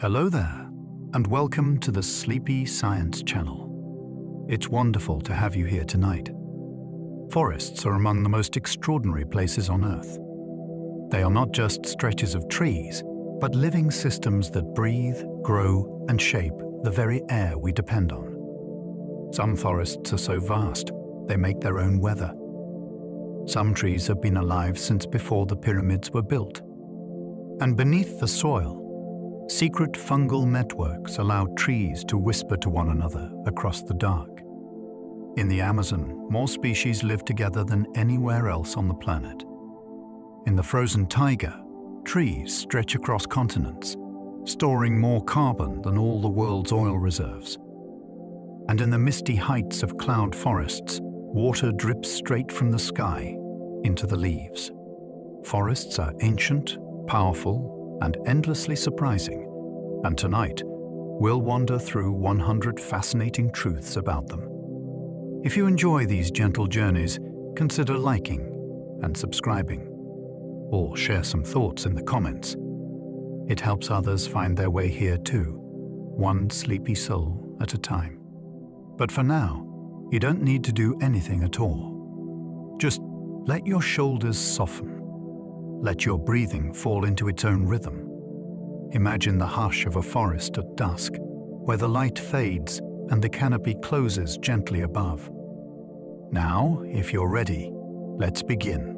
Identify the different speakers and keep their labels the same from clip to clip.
Speaker 1: Hello there, and welcome to the Sleepy Science Channel. It's wonderful to have you here tonight. Forests are among the most extraordinary places on Earth. They are not just stretches of trees, but living systems that breathe, grow, and shape the very air we depend on. Some forests are so vast, they make their own weather. Some trees have been alive since before the pyramids were built. And beneath the soil, secret fungal networks allow trees to whisper to one another across the dark. In the Amazon, more species live together than anywhere else on the planet. In the frozen taiga, trees stretch across continents, storing more carbon than all the world's oil reserves. And in the misty heights of cloud forests, water drips straight from the sky into the leaves. Forests are ancient, powerful, and endlessly surprising. And tonight, we'll wander through 100 fascinating truths about them. If you enjoy these gentle journeys, consider liking and subscribing, or share some thoughts in the comments. It helps others find their way here too, one sleepy soul at a time. But for now, you don't need to do anything at all. Just let your shoulders soften. Let your breathing fall into its own rhythm. Imagine the hush of a forest at dusk, where the light fades and the canopy closes gently above. Now, if you're ready, let's begin.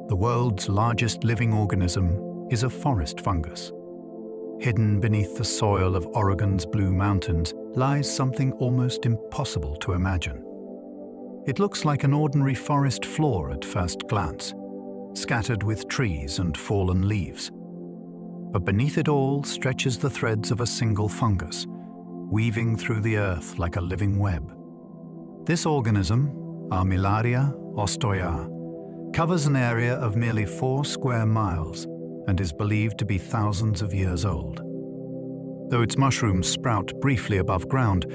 Speaker 1: The world's largest living organism is a forest fungus. Hidden beneath the soil of Oregon's Blue Mountains lies something almost impossible to imagine. It looks like an ordinary forest floor at first glance, scattered with trees and fallen leaves. But beneath it all stretches the threads of a single fungus, weaving through the earth like a living web. This organism, Armillaria ostoya, covers an area of nearly 4 square miles and is believed to be thousands of years old. Though its mushrooms sprout briefly above ground,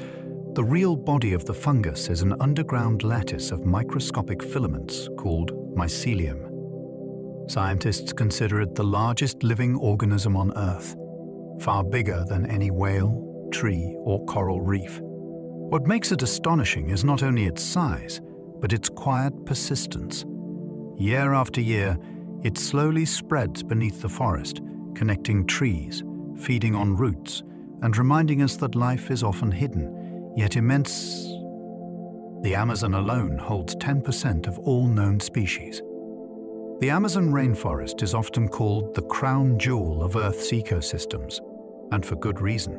Speaker 1: the real body of the fungus is an underground lattice of microscopic filaments called mycelium. Scientists consider it the largest living organism on Earth, far bigger than any whale, tree, or coral reef. What makes it astonishing is not only its size, but its quiet persistence. Year after year, it slowly spreads beneath the forest, connecting trees, feeding on roots, and reminding us that life is often hidden, yet immense. The Amazon alone holds 10% of all known species. The Amazon rainforest is often called the crown jewel of Earth's ecosystems, and for good reason.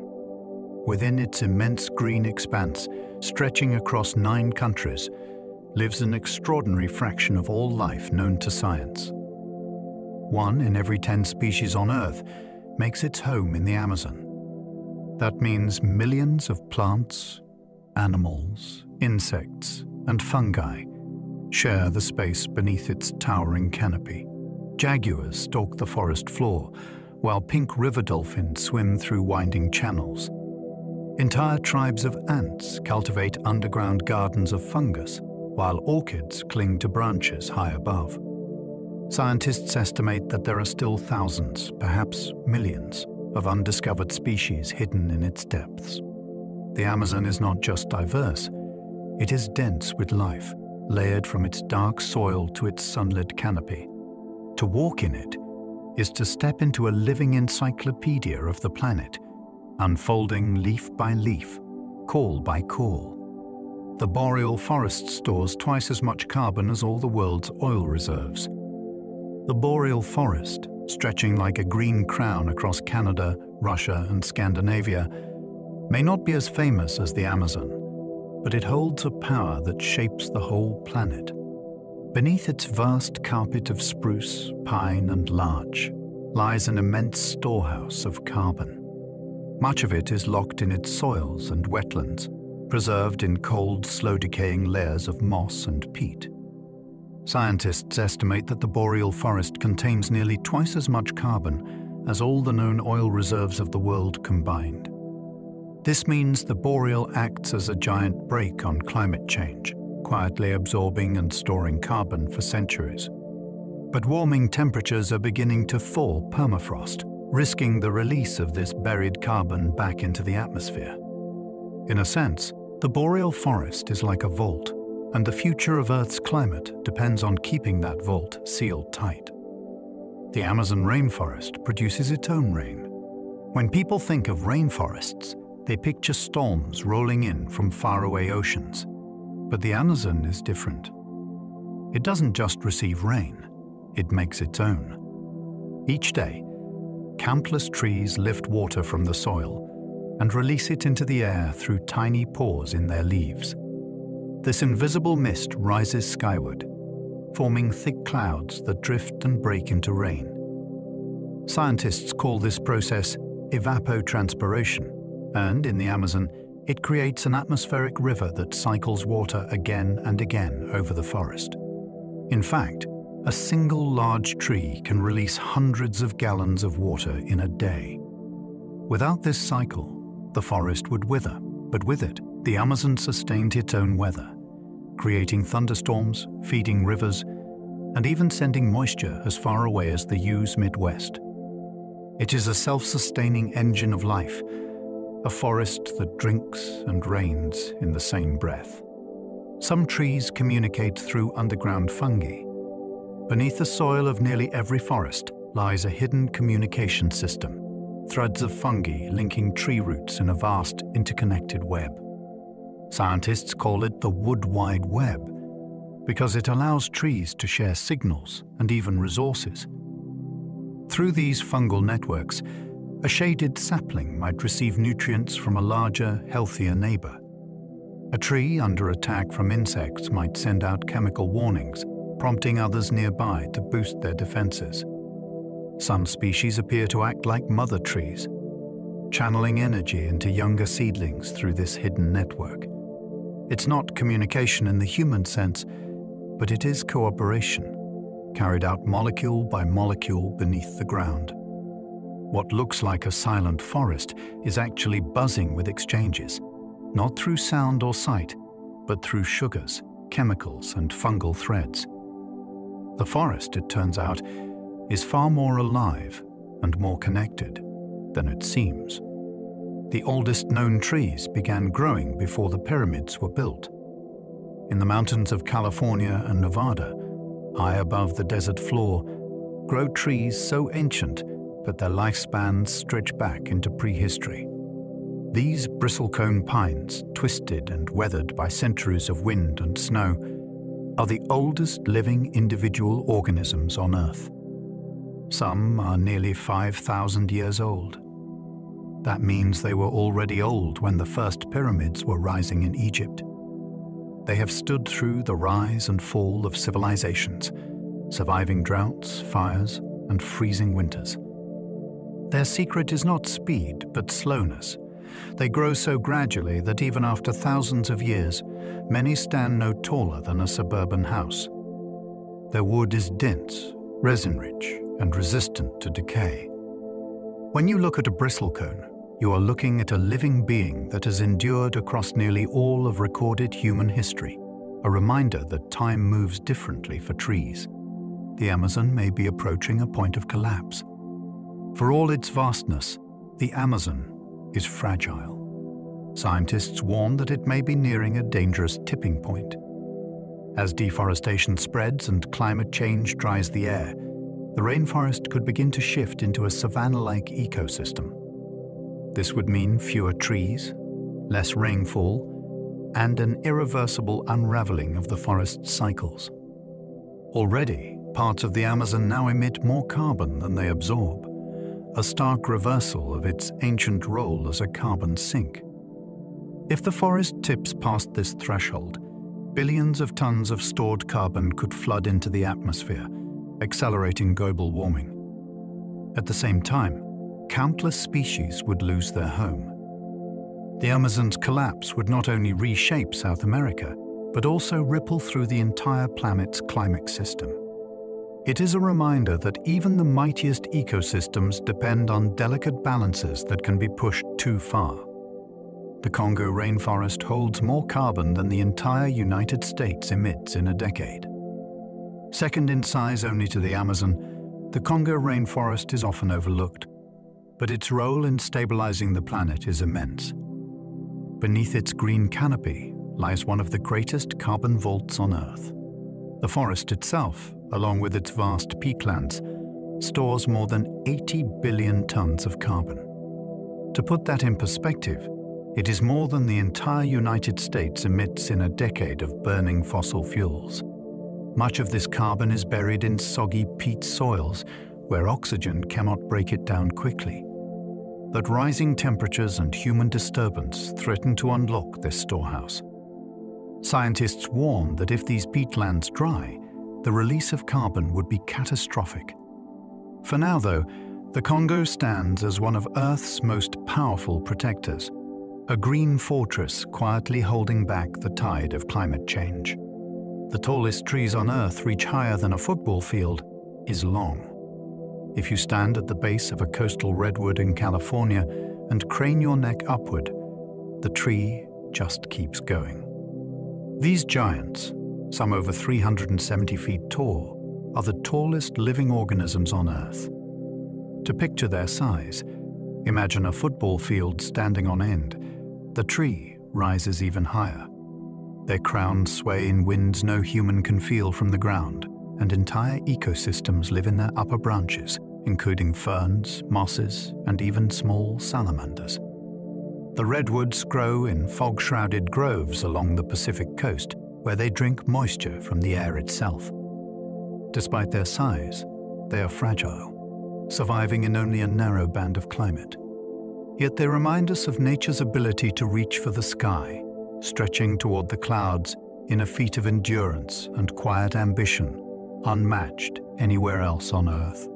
Speaker 1: Within its immense green expanse, stretching across 9 countries, lives an extraordinary fraction of all life known to science. 1 in every 10 species on Earth makes its home in the Amazon. That means millions of plants, animals, insects, and fungi share the space beneath its towering canopy. Jaguars stalk the forest floor, while pink river dolphins swim through winding channels. Entire tribes of ants cultivate underground gardens of fungus, while orchids cling to branches high above. Scientists estimate that there are still thousands, perhaps millions, of undiscovered species hidden in its depths. The Amazon is not just diverse, it is dense with life, layered from its dark soil to its sunlit canopy. To walk in it is to step into a living encyclopedia of the planet, unfolding leaf by leaf, call by call. The boreal forest stores twice as much carbon as all the world's oil reserves. The boreal forest, stretching like a green crown across Canada, Russia, and Scandinavia, may not be as famous as the Amazon, but it holds a power that shapes the whole planet. Beneath its vast carpet of spruce, pine, and larch lies an immense storehouse of carbon. Much of it is locked in its soils and wetlands, preserved in cold, slow-decaying layers of moss and peat. Scientists estimate that the boreal forest contains nearly twice as much carbon as all the known oil reserves of the world combined. This means the boreal acts as a giant brake on climate change, quietly absorbing and storing carbon for centuries. But warming temperatures are beginning to thaw permafrost, risking the release of this buried carbon back into the atmosphere. In a sense, the boreal forest is like a vault, and the future of Earth's climate depends on keeping that vault sealed tight. The Amazon rainforest produces its own rain. When people think of rainforests, they picture storms rolling in from faraway oceans. But the Amazon is different. It doesn't just receive rain, it makes its own. Each day, countless trees lift water from the soil and release it into the air through tiny pores in their leaves. This invisible mist rises skyward, forming thick clouds that drift and break into rain. Scientists call this process evapotranspiration, and in the Amazon, it creates an atmospheric river that cycles water again and again over the forest. In fact, a single large tree can release hundreds of gallons of water in a day. Without this cycle, the forest would wither, but with it, the Amazon sustained its own weather, creating thunderstorms, feeding rivers, and even sending moisture as far away as the UA's Midwest. It is a self-sustaining engine of life, a forest that drinks and rains in the same breath. Some trees communicate through underground fungi. Beneath the soil of nearly every forest lies a hidden communication system, threads of fungi linking tree roots in a vast interconnected web. Scientists call it the wood wide web because it allows trees to share signals and even resources. Through these fungal networks, a shaded sapling might receive nutrients from a larger, healthier neighbor. A tree under attack from insects might send out chemical warnings, prompting others nearby to boost their defenses. Some species appear to act like mother trees, channeling energy into younger seedlings through this hidden network. It's not communication in the human sense, but it is cooperation, carried out molecule by molecule beneath the ground. What looks like a silent forest is actually buzzing with exchanges, not through sound or sight, but through sugars, chemicals, and fungal threads. The forest, it turns out, is far more alive and more connected than it seems. The oldest known trees began growing before the pyramids were built. In the mountains of California and Nevada, high above the desert floor, grow trees so ancient that their lifespans stretch back into prehistory. These bristlecone pines, twisted and weathered by centuries of wind and snow, are the oldest living individual organisms on Earth. Some are nearly 5,000 years old. That means they were already old when the first pyramids were rising in Egypt. They have stood through the rise and fall of civilizations, surviving droughts, fires, and freezing winters. Their secret is not speed, but slowness. They grow so gradually that even after thousands of years, many stand no taller than a suburban house. Their wood is dense, resin-rich, and resistant to decay. When you look at a bristlecone, you are looking at a living being that has endured across nearly all of recorded human history, a reminder that time moves differently for trees. The Amazon may be approaching a point of collapse. For all its vastness, the Amazon is fragile. Scientists warn that it may be nearing a dangerous tipping point. As deforestation spreads and climate change dries the air, the rainforest could begin to shift into a savanna-like ecosystem. This would mean fewer trees, less rainfall, and an irreversible unraveling of the forest's cycles. Already, parts of the Amazon now emit more carbon than they absorb, a stark reversal of its ancient role as a carbon sink. If the forest tips past this threshold, billions of tons of stored carbon could flood into the atmosphere, accelerating global warming. At the same time, countless species would lose their home. The Amazon's collapse would not only reshape South America, but also ripple through the entire planet's climate system. It is a reminder that even the mightiest ecosystems depend on delicate balances that can be pushed too far. The Congo rainforest holds more carbon than the entire United States emits in a decade. Second in size only to the Amazon, the Congo rainforest is often overlooked. but its role in stabilizing the planet is immense. Beneath its green canopy lies one of the greatest carbon vaults on Earth. The forest itself, along with its vast peatlands, stores more than 80 billion tons of carbon. To put that in perspective, it is more than the entire United States emits in a decade of burning fossil fuels. Much of this carbon is buried in soggy peat soils, where oxygen cannot break it down quickly. But rising temperatures and human disturbance threaten to unlock this storehouse. Scientists warn that if these peatlands dry, the release of carbon would be catastrophic. For now, though, the Congo stands as one of Earth's most powerful protectors, a green fortress quietly holding back the tide of climate change. The tallest trees on Earth reach higher than a football field is long. If you stand at the base of a coastal redwood in California and crane your neck upward, the tree just keeps going. These giants, some over 370 feet tall, are the tallest living organisms on Earth. To picture their size, imagine a football field standing on end. The tree rises even higher. Their crowns sway in winds no human can feel from the ground, and entire ecosystems live in their upper branches, including ferns, mosses, and even small salamanders. The redwoods grow in fog-shrouded groves along the Pacific coast, where they drink moisture from the air itself. Despite their size, they are fragile, surviving in only a narrow band of climate. Yet they remind us of nature's ability to reach for the sky, stretching toward the clouds in a feat of endurance and quiet ambition, unmatched anywhere else on Earth.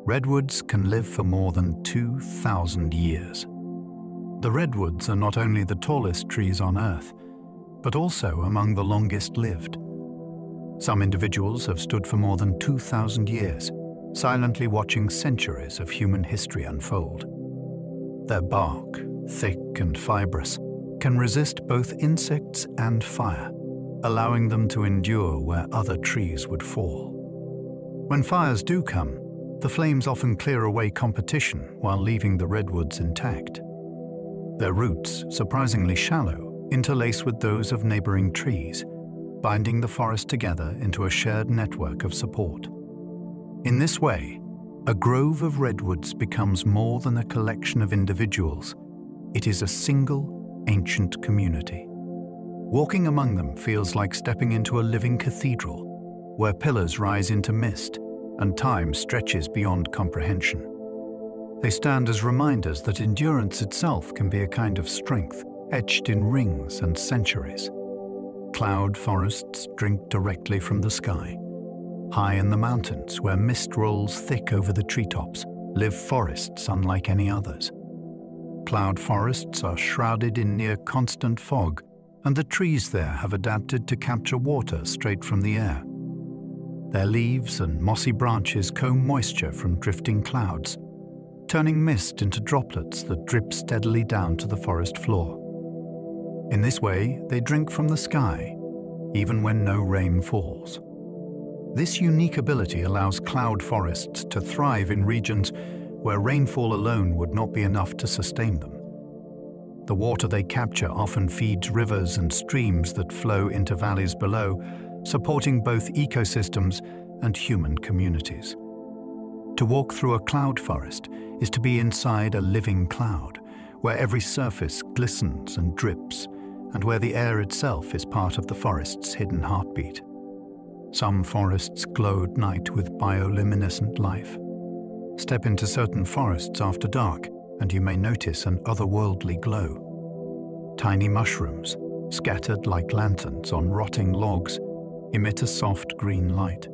Speaker 1: Redwoods can live for more than 2,000 years. The redwoods are not only the tallest trees on Earth, but also among the longest lived. Some individuals have stood for more than 2,000 years, silently watching centuries of human history unfold. Their bark, thick and fibrous, can resist both insects and fire, allowing them to endure where other trees would fall. When fires do come, the flames often clear away competition while leaving the redwoods intact. Their roots, surprisingly shallow, interlace with those of neighboring trees, binding the forest together into a shared network of support. In this way, a grove of redwoods becomes more than a collection of individuals. It is a single, ancient community. Walking among them feels like stepping into a living cathedral, where pillars rise into mist and time stretches beyond comprehension. They stand as reminders that endurance itself can be a kind of strength, etched in rings and centuries. Cloud forests drink directly from the sky. High in the mountains, where mist rolls thick over the treetops, live forests unlike any others. Cloud forests are shrouded in near-constant fog, and the trees there have adapted to capture water straight from the air. Their leaves and mossy branches comb moisture from drifting clouds, turning mist into droplets that drip steadily down to the forest floor. In this way, they drink from the sky, even when no rain falls. This unique ability allows cloud forests to thrive in regions where rainfall alone would not be enough to sustain them. The water they capture often feeds rivers and streams that flow into valleys below, supporting both ecosystems and human communities. To walk through a cloud forest is to be inside a living cloud, where every surface glistens and drips, and where the air itself is part of the forest's hidden heartbeat. Some forests glow at night with bioluminescent life. Step into certain forests after dark, and you may notice an otherworldly glow. Tiny mushrooms, scattered like lanterns on rotting logs, emit a soft green light.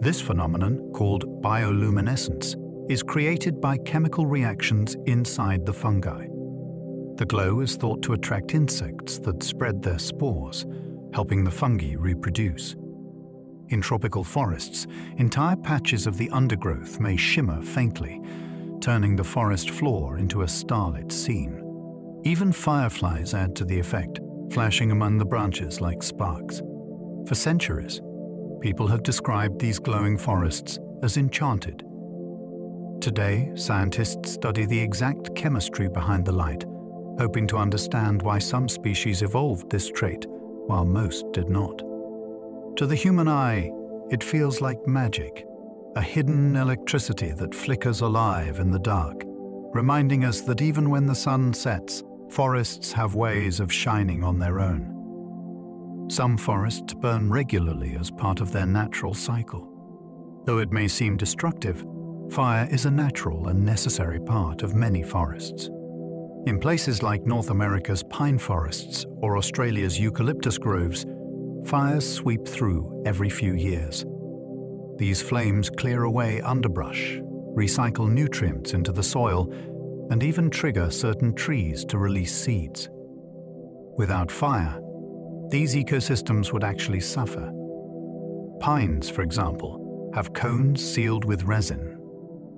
Speaker 1: This phenomenon, called bioluminescence, is created by chemical reactions inside the fungi. The glow is thought to attract insects that spread their spores, helping the fungi reproduce. In tropical forests, entire patches of the undergrowth may shimmer faintly, turning the forest floor into a starlit scene. Even fireflies add to the effect, flashing among the branches like sparks. For centuries, people have described these glowing forests as enchanted. Today, scientists study the exact chemistry behind the light, hoping to understand why some species evolved this trait, while most did not. To the human eye, it feels like magic, a hidden electricity that flickers alive in the dark, reminding us that even when the sun sets, forests have ways of shining on their own. Some forests burn regularly as part of their natural cycle. Though it may seem destructive, fire is a natural and necessary part of many forests. In places like North America's pine forests or Australia's eucalyptus groves, fires sweep through every few years. These flames clear away underbrush, recycle nutrients into the soil, and even trigger certain trees to release seeds. Without fire, these ecosystems would actually suffer. Pines, for example, have cones sealed with resin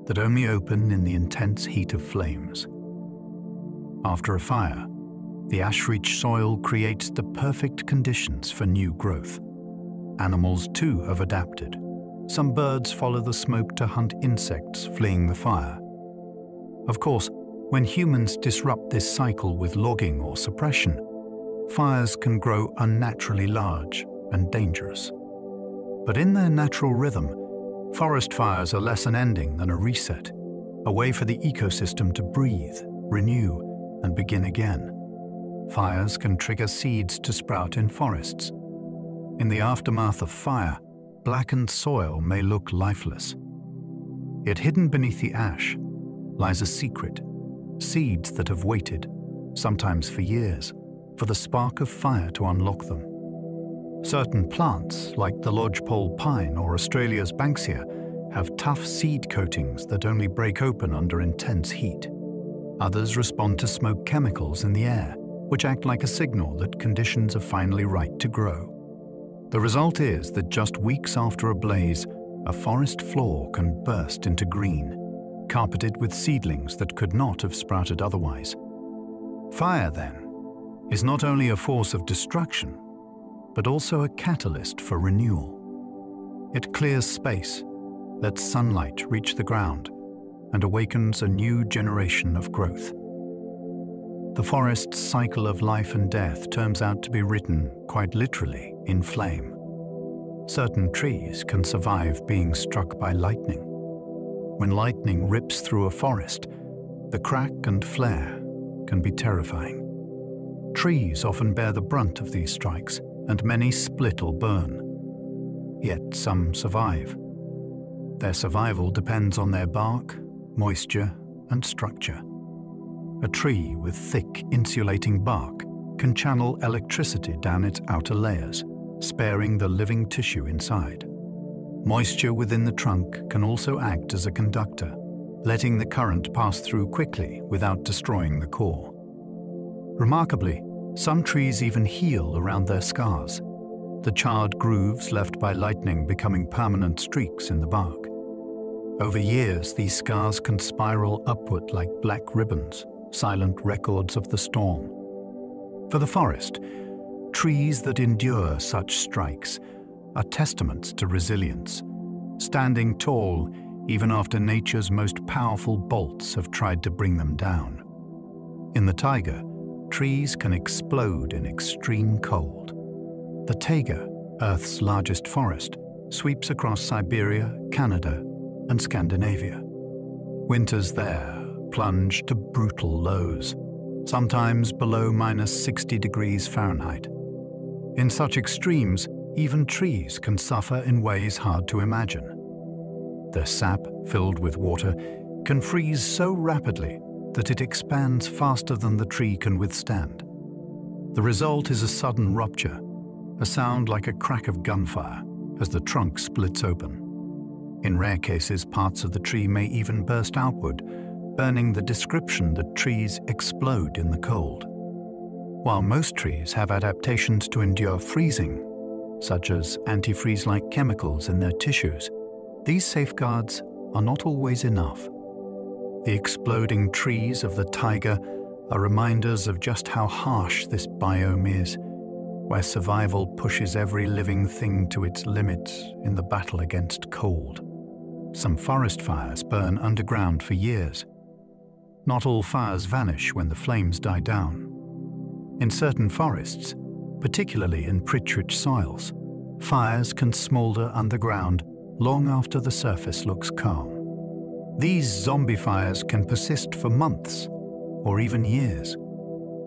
Speaker 1: that only open in the intense heat of flames. After a fire, the ash-rich soil creates the perfect conditions for new growth. Animals too have adapted. Some birds follow the smoke to hunt insects fleeing the fire. Of course, when humans disrupt this cycle with logging or suppression, fires can grow unnaturally large and dangerous. But in their natural rhythm, forest fires are less an ending than a reset, a way for the ecosystem to breathe, renew, and begin again. Fires can trigger seeds to sprout in forests. In the aftermath of fire, blackened soil may look lifeless. Yet hidden beneath the ash lies a secret, seeds that have waited, sometimes for years, for the spark of fire to unlock them. Certain plants, like the lodgepole pine or Australia's banksia, have tough seed coatings that only break open under intense heat. Others respond to smoke chemicals in the air, which act like a signal that conditions are finally right to grow. The result is that just weeks after a blaze, a forest floor can burst into green, carpeted with seedlings that could not have sprouted otherwise. Fire, then, is not only a force of destruction, but also a catalyst for renewal. It clears space, lets sunlight reach the ground, and awakens a new generation of growth. The forest's cycle of life and death turns out to be written, quite literally, in flame. Certain trees can survive being struck by lightning. When lightning rips through a forest, the crack and flare can be terrifying. Trees often bear the brunt of these strikes, and many split or burn. Yet some survive. Their survival depends on their bark, moisture, and structure. A tree with thick, insulating bark can channel electricity down its outer layers, sparing the living tissue inside. Moisture within the trunk can also act as a conductor, letting the current pass through quickly without destroying the core. Remarkably, some trees even heal around their scars, the charred grooves left by lightning becoming permanent streaks in the bark. Over years, these scars can spiral upward like black ribbons, silent records of the storm. For the forest, trees that endure such strikes are testaments to resilience, standing tall even after nature's most powerful bolts have tried to bring them down. In the taiga, trees can explode in extreme cold. The taiga, Earth's largest forest, sweeps across Siberia, Canada, and Scandinavia. Winters there plunge to brutal lows, sometimes below -60 degrees Fahrenheit. In such extremes, even trees can suffer in ways hard to imagine. Their sap, filled with water, can freeze so rapidly that it expands faster than the tree can withstand. The result is a sudden rupture, a sound like a crack of gunfire as the trunk splits open. In rare cases, parts of the tree may even burst outward, burning the description that trees explode in the cold. While most trees have adaptations to endure freezing, such as antifreeze-like chemicals in their tissues, these safeguards are not always enough. The exploding trees of the taiga are reminders of just how harsh this biome is, where survival pushes every living thing to its limits in the battle against cold. Some forest fires burn underground for years. Not all fires vanish when the flames die down. In certain forests, particularly in peat-rich soils, fires can smolder underground long after the surface looks calm. These zombie fires can persist for months or even years,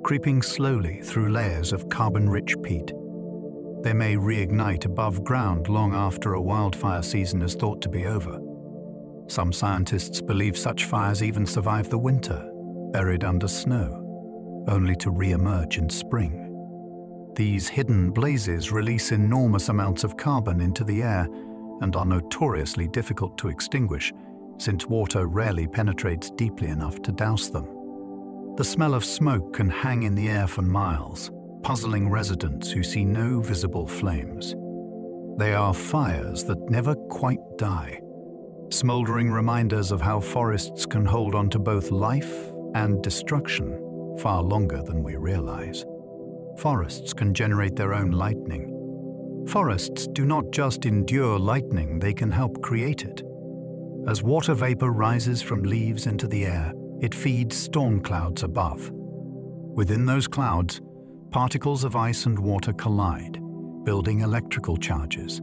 Speaker 1: creeping slowly through layers of carbon-rich peat. They may reignite above ground long after a wildfire season is thought to be over. Some scientists believe such fires even survive the winter, buried under snow, only to re-emerge in spring. These hidden blazes release enormous amounts of carbon into the air and are notoriously difficult to extinguish, since water rarely penetrates deeply enough to douse them. The smell of smoke can hang in the air for miles, puzzling residents who see no visible flames. They are fires that never quite die, smoldering reminders of how forests can hold on to both life and destruction far longer than we realize. Forests can generate their own lightning. Forests do not just endure lightning, they can help create it. As water vapor rises from leaves into the air, it feeds storm clouds above. Within those clouds, particles of ice and water collide, building electrical charges.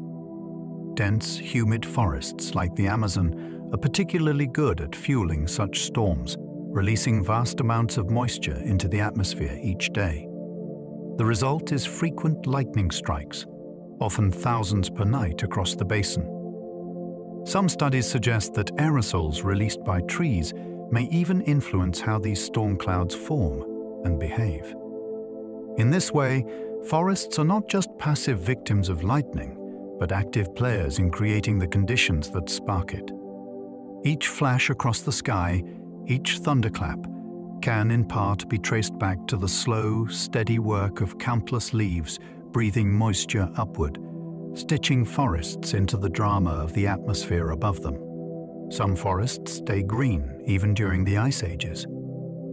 Speaker 1: Dense, humid forests like the Amazon are particularly good at fueling such storms, releasing vast amounts of moisture into the atmosphere each day. The result is frequent lightning strikes, often thousands per night across the basin. Some studies suggest that aerosols released by trees may even influence how these storm clouds form and behave. In this way, forests are not just passive victims of lightning, but active players in creating the conditions that spark it. Each flash across the sky, each thunderclap, can in part be traced back to the slow, steady work of countless leaves breathing moisture upward, stitching forests into the drama of the atmosphere above them. Some forests stay green even during the ice ages.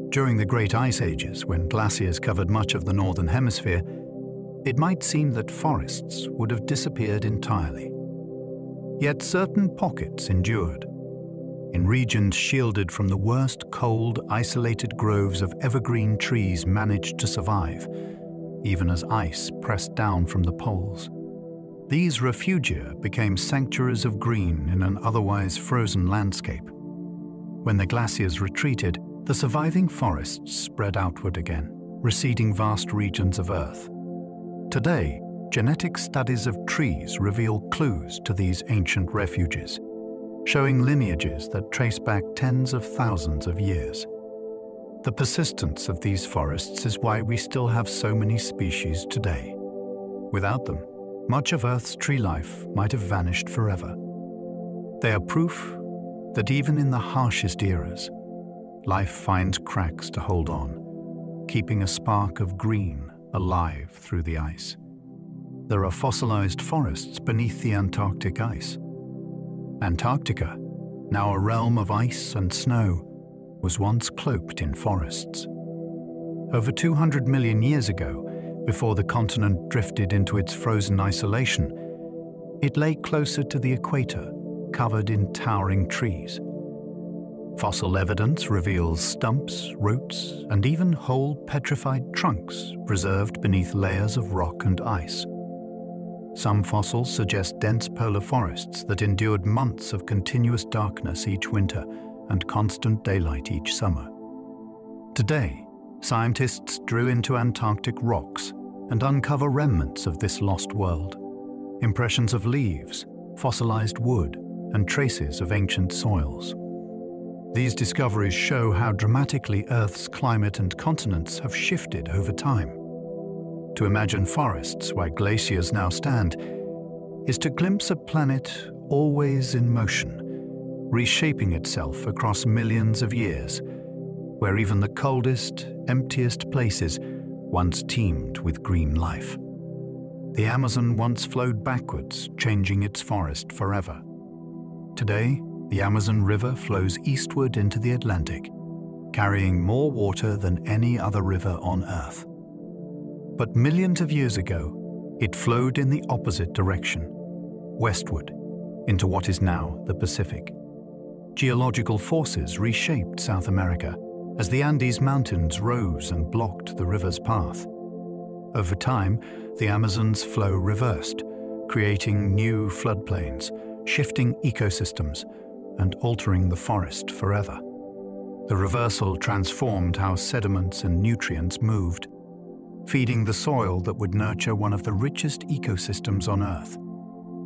Speaker 1: During the Great Ice Ages, when glaciers covered much of the northern hemisphere, it might seem that forests would have disappeared entirely. Yet certain pockets endured. In regions shielded from the worst cold, isolated groves of evergreen trees managed to survive, even as ice pressed down from the poles. These refugia became sanctuaries of green in an otherwise frozen landscape. When the glaciers retreated, the surviving forests spread outward again, receding vast regions of Earth. Today, genetic studies of trees reveal clues to these ancient refuges, showing lineages that trace back tens of thousands of years. The persistence of these forests is why we still have so many species today. Without them, much of Earth's tree life might have vanished forever. They are proof that even in the harshest eras, life finds cracks to hold on, keeping a spark of green alive through the ice. There are fossilized forests beneath the Antarctic ice. Antarctica, now a realm of ice and snow, was once cloaked in forests. Over 200 million years ago, before the continent drifted into its frozen isolation, it lay closer to the equator, covered in towering trees. Fossil evidence reveals stumps, roots, and even whole petrified trunks preserved beneath layers of rock and ice. Some fossils suggest dense polar forests that endured months of continuous darkness each winter and constant daylight each summer. Today, scientists drill into Antarctic rocks and uncover remnants of this lost world, impressions of leaves, fossilized wood, and traces of ancient soils. These discoveries show how dramatically Earth's climate and continents have shifted over time. To imagine forests where glaciers now stand is to glimpse a planet always in motion, reshaping itself across millions of years, where even the coldest, emptiest places once teemed with green life. The Amazon once flowed backwards, changing its forest forever. Today, the Amazon River flows eastward into the Atlantic, carrying more water than any other river on Earth. But millions of years ago, it flowed in the opposite direction, westward, into what is now the Pacific. Geological forces reshaped South America as the Andes Mountains rose and blocked the river's path. Over time, the Amazon's flow reversed, creating new floodplains, shifting ecosystems, and altering the forest forever. The reversal transformed how sediments and nutrients moved, feeding the soil that would nurture one of the richest ecosystems on Earth.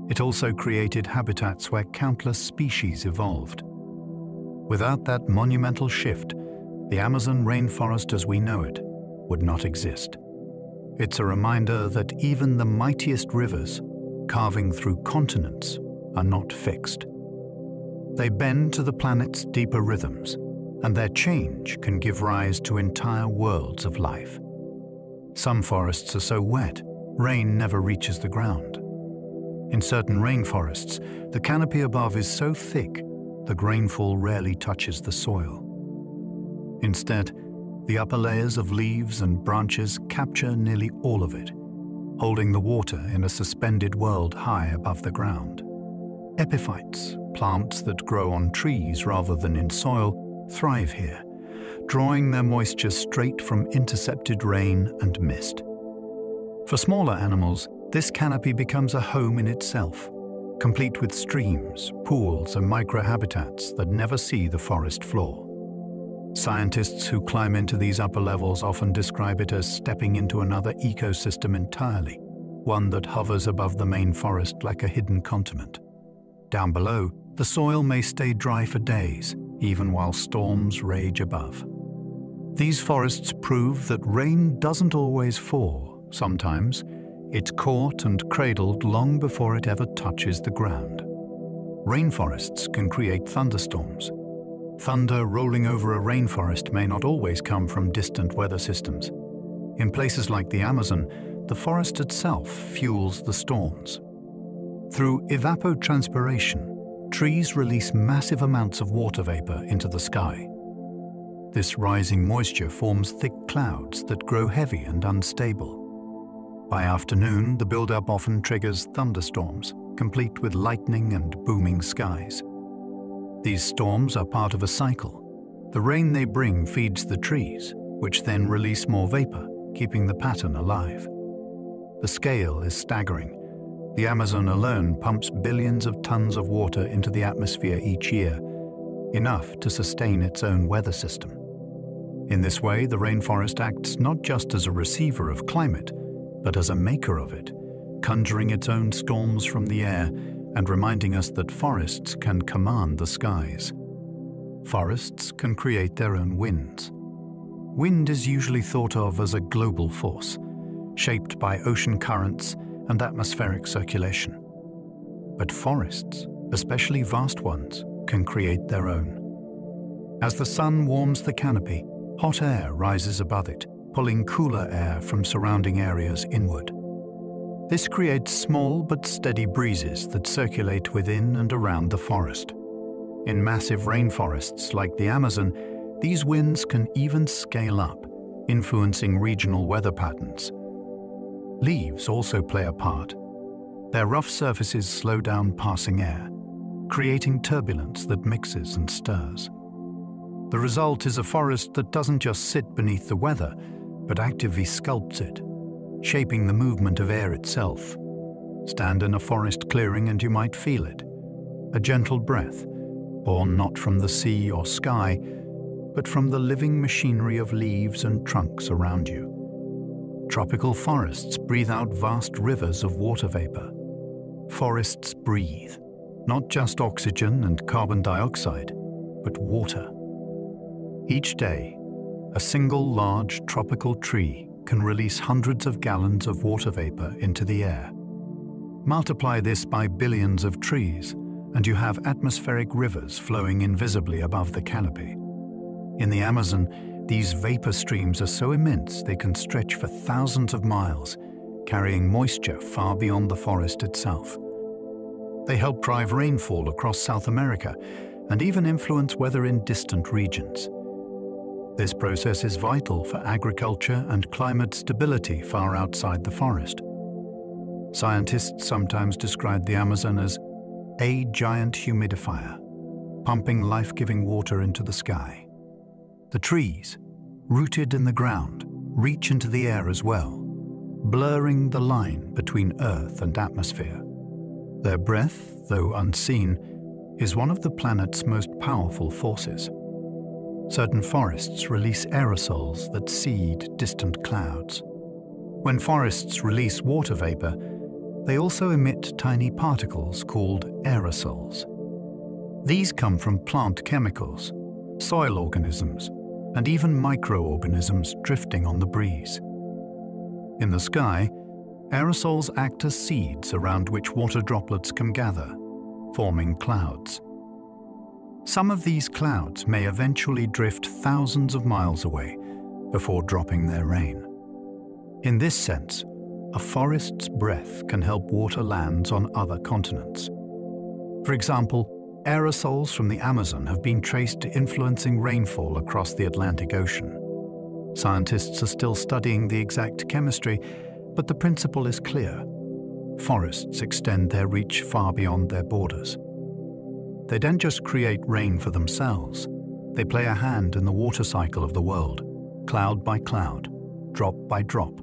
Speaker 1: It also created habitats where countless species evolved. Without that monumental shift, the Amazon rainforest as we know it would not exist. It's a reminder that even the mightiest rivers, carving through continents, are not fixed. They bend to the planet's deeper rhythms, and their change can give rise to entire worlds of life. Some forests are so wet, rain never reaches the ground. In certain rainforests, the canopy above is so thick that rainfall rarely touches the soil. Instead, the upper layers of leaves and branches capture nearly all of it, holding the water in a suspended world high above the ground. Epiphytes, plants that grow on trees rather than in soil, thrive here, drawing their moisture straight from intercepted rain and mist. For smaller animals, this canopy becomes a home in itself, complete with streams, pools, and microhabitats that never see the forest floor. Scientists who climb into these upper levels often describe it as stepping into another ecosystem entirely, one that hovers above the main forest like a hidden continent. Down below, the soil may stay dry for days, even while storms rage above. These forests prove that rain doesn't always fall. Sometimes, it's caught and cradled long before it ever touches the ground. Rainforests can create thunderstorms. Thunder rolling over a rainforest may not always come from distant weather systems. In places like the Amazon, the forest itself fuels the storms. Through evapotranspiration, trees release massive amounts of water vapor into the sky. This rising moisture forms thick clouds that grow heavy and unstable. By afternoon, the buildup often triggers thunderstorms, complete with lightning and booming skies. These storms are part of a cycle. The rain they bring feeds the trees, which then release more vapor, keeping the pattern alive. The scale is staggering. The Amazon alone pumps billions of tons of water into the atmosphere each year, enough to sustain its own weather system. In this way, the rainforest acts not just as a receiver of climate, but as a maker of it, conjuring its own storms from the air and reminding us that forests can command the skies. Forests can create their own winds. Wind is usually thought of as a global force, shaped by ocean currents and atmospheric circulation. But forests, especially vast ones, can create their own. As the sun warms the canopy, hot air rises above it, pulling cooler air from surrounding areas inward. This creates small but steady breezes that circulate within and around the forest. In massive rainforests like the Amazon, these winds can even scale up, influencing regional weather patterns. Leaves also play a part. Their rough surfaces slow down passing air, creating turbulence that mixes and stirs. The result is a forest that doesn't just sit beneath the weather, but actively sculpts it, shaping the movement of air itself. Stand in a forest clearing and you might feel it. A gentle breath, born not from the sea or sky, but from the living machinery of leaves and trunks around you. Tropical forests breathe out vast rivers of water vapor. Forests breathe, not just oxygen and carbon dioxide, but water. Each day, a single large tropical tree can release hundreds of gallons of water vapor into the air. Multiply this by billions of trees, and you have atmospheric rivers flowing invisibly above the canopy. In the Amazon, these vapor streams are so immense they can stretch for thousands of miles, carrying moisture far beyond the forest itself. They help drive rainfall across South America and even influence weather in distant regions. This process is vital for agriculture and climate stability far outside the forest. Scientists sometimes describe the Amazon as a giant humidifier, pumping life-giving water into the sky. The trees, rooted in the ground, reach into the air as well, blurring the line between Earth and atmosphere. Their breath, though unseen, is one of the planet's most powerful forces. Certain forests release aerosols that seed distant clouds. When forests release water vapor, they also emit tiny particles called aerosols. These come from plant chemicals, soil organisms, and even microorganisms drifting on the breeze. In the sky, aerosols act as seeds around which water droplets can gather, forming clouds. Some of these clouds may eventually drift thousands of miles away before dropping their rain. In this sense, a forest's breath can help water lands on other continents. For example, aerosols from the Amazon have been traced to influencing rainfall across the Atlantic Ocean. Scientists are still studying the exact chemistry, but the principle is clear. Forests extend their reach far beyond their borders. They don't just create rain for themselves. They play a hand in the water cycle of the world, cloud by cloud, drop by drop,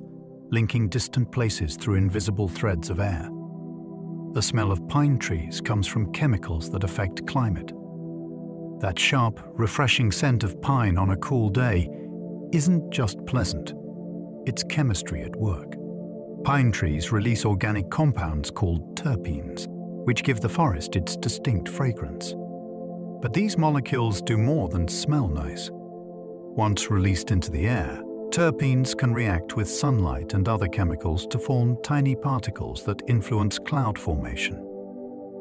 Speaker 1: linking distant places through invisible threads of air. The smell of pine trees comes from chemicals that affect climate. That sharp, refreshing scent of pine on a cool day isn't just pleasant, it's chemistry at work. Pine trees release organic compounds called terpenes, which give the forest its distinct fragrance. But these molecules do more than smell nice. Once released into the air, terpenes can react with sunlight and other chemicals to form tiny particles that influence cloud formation.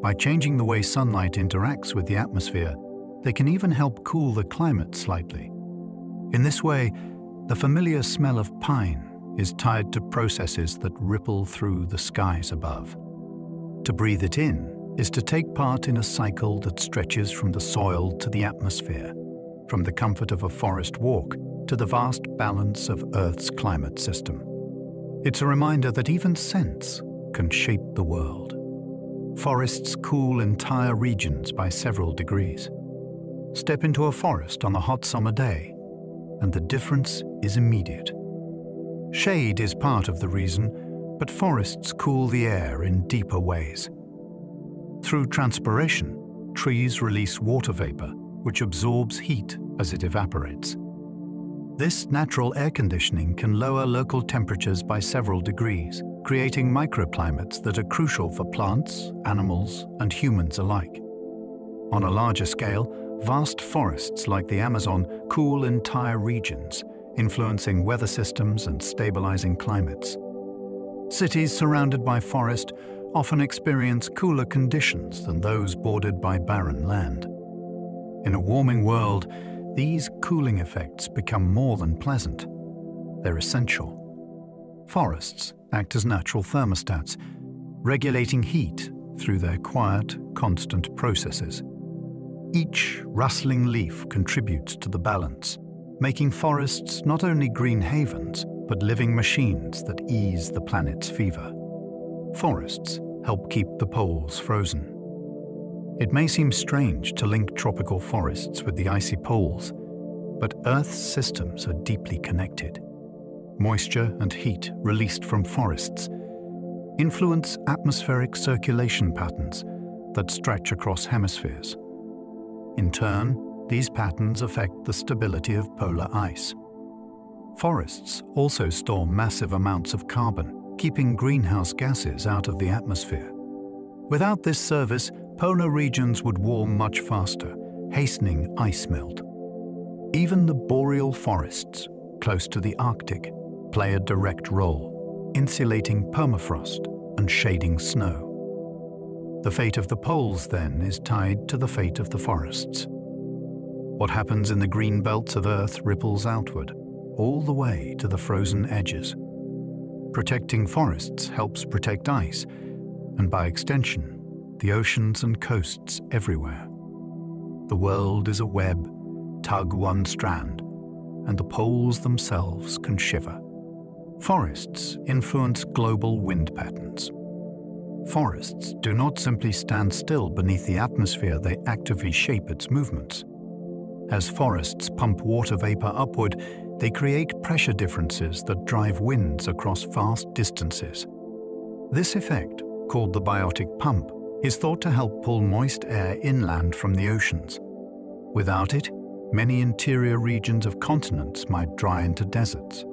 Speaker 1: By changing the way sunlight interacts with the atmosphere, they can even help cool the climate slightly. In this way, the familiar smell of pine is tied to processes that ripple through the skies above. To breathe it in is to take part in a cycle that stretches from the soil to the atmosphere, from the comfort of a forest walk to the vast balance of Earth's climate system. It's a reminder that even scents can shape the world. Forests cool entire regions by several degrees. Step into a forest on a hot summer day, and the difference is immediate. Shade is part of the reason, but forests cool the air in deeper ways. Through transpiration, trees release water vapor, which absorbs heat as it evaporates. This natural air conditioning can lower local temperatures by several degrees, creating microclimates that are crucial for plants, animals, and humans alike. On a larger scale, vast forests like the Amazon cool entire regions, influencing weather systems and stabilizing climates. Cities surrounded by forest often experience cooler conditions than those bordered by barren land. In a warming world, these cooling effects become more than pleasant. They're essential. Forests act as natural thermostats, regulating heat through their quiet, constant processes. Each rustling leaf contributes to the balance, making forests not only green havens, but living machines that ease the planet's fever. Forests help keep the poles frozen. It may seem strange to link tropical forests with the icy poles, but Earth's systems are deeply connected. Moisture and heat released from forests influence atmospheric circulation patterns that stretch across hemispheres. In turn, these patterns affect the stability of polar ice. Forests also store massive amounts of carbon, keeping greenhouse gases out of the atmosphere. Without this service, polar regions would warm much faster, hastening ice melt. Even the boreal forests, close to the Arctic, play a direct role, insulating permafrost and shading snow. The fate of the poles, then, is tied to the fate of the forests. What happens in the green belts of Earth ripples outward, all the way to the frozen edges. Protecting forests helps protect ice, and by extension, the oceans and coasts everywhere. The world is a web. Tug one strand, and the poles themselves can shiver. Forests influence global wind patterns. Forests do not simply stand still beneath the atmosphere, they actively shape its movements. As forests pump water vapor upward, they create pressure differences that drive winds across vast distances. This effect, called the biotic pump, is thought to help pull moist air inland from the oceans. Without it, many interior regions of continents might dry into deserts.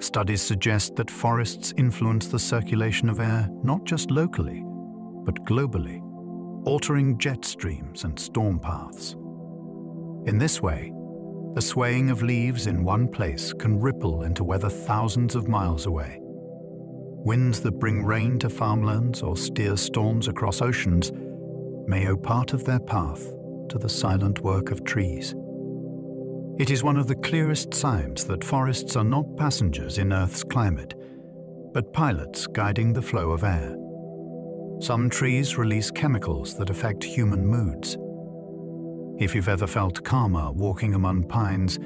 Speaker 1: Studies suggest that forests influence the circulation of air not just locally, but globally, altering jet streams and storm paths. In this way, the swaying of leaves in one place can ripple into weather thousands of miles away. Winds that bring rain to farmlands or steer storms across oceans may owe part of their path to the silent work of trees. It is one of the clearest signs that forests are not passengers in Earth's climate, but pilots guiding the flow of air. Some trees release chemicals that affect human moods. If you've ever felt calmer walking among pines,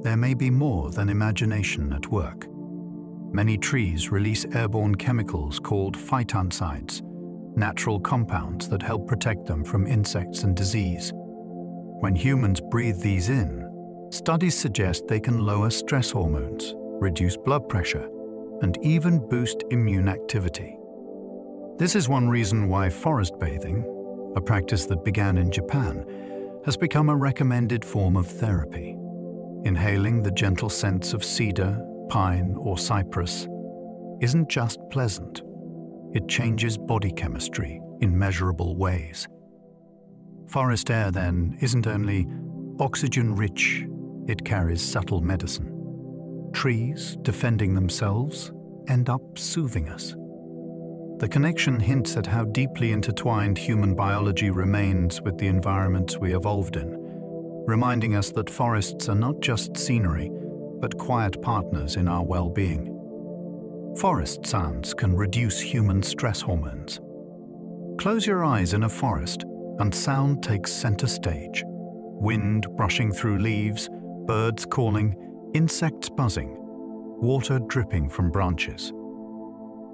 Speaker 1: there may be more than imagination at work. Many trees release airborne chemicals called phytoncides, natural compounds that help protect them from insects and disease. When humans breathe these in, studies suggest they can lower stress hormones, reduce blood pressure, and even boost immune activity. This is one reason why forest bathing, a practice that began in Japan, has become a recommended form of therapy. Inhaling the gentle scents of cedar, pine, or cypress isn't just pleasant. It changes body chemistry in measurable ways. Forest air, then, isn't only oxygen-rich, it carries subtle medicine. Trees, defending themselves, end up soothing us. The connection hints at how deeply intertwined human biology remains with the environments we evolved in, reminding us that forests are not just scenery, but quiet partners in our well-being. Forest sounds can reduce human stress hormones. Close your eyes in a forest, and sound takes center stage. Wind brushing through leaves, birds calling, insects buzzing, water dripping from branches.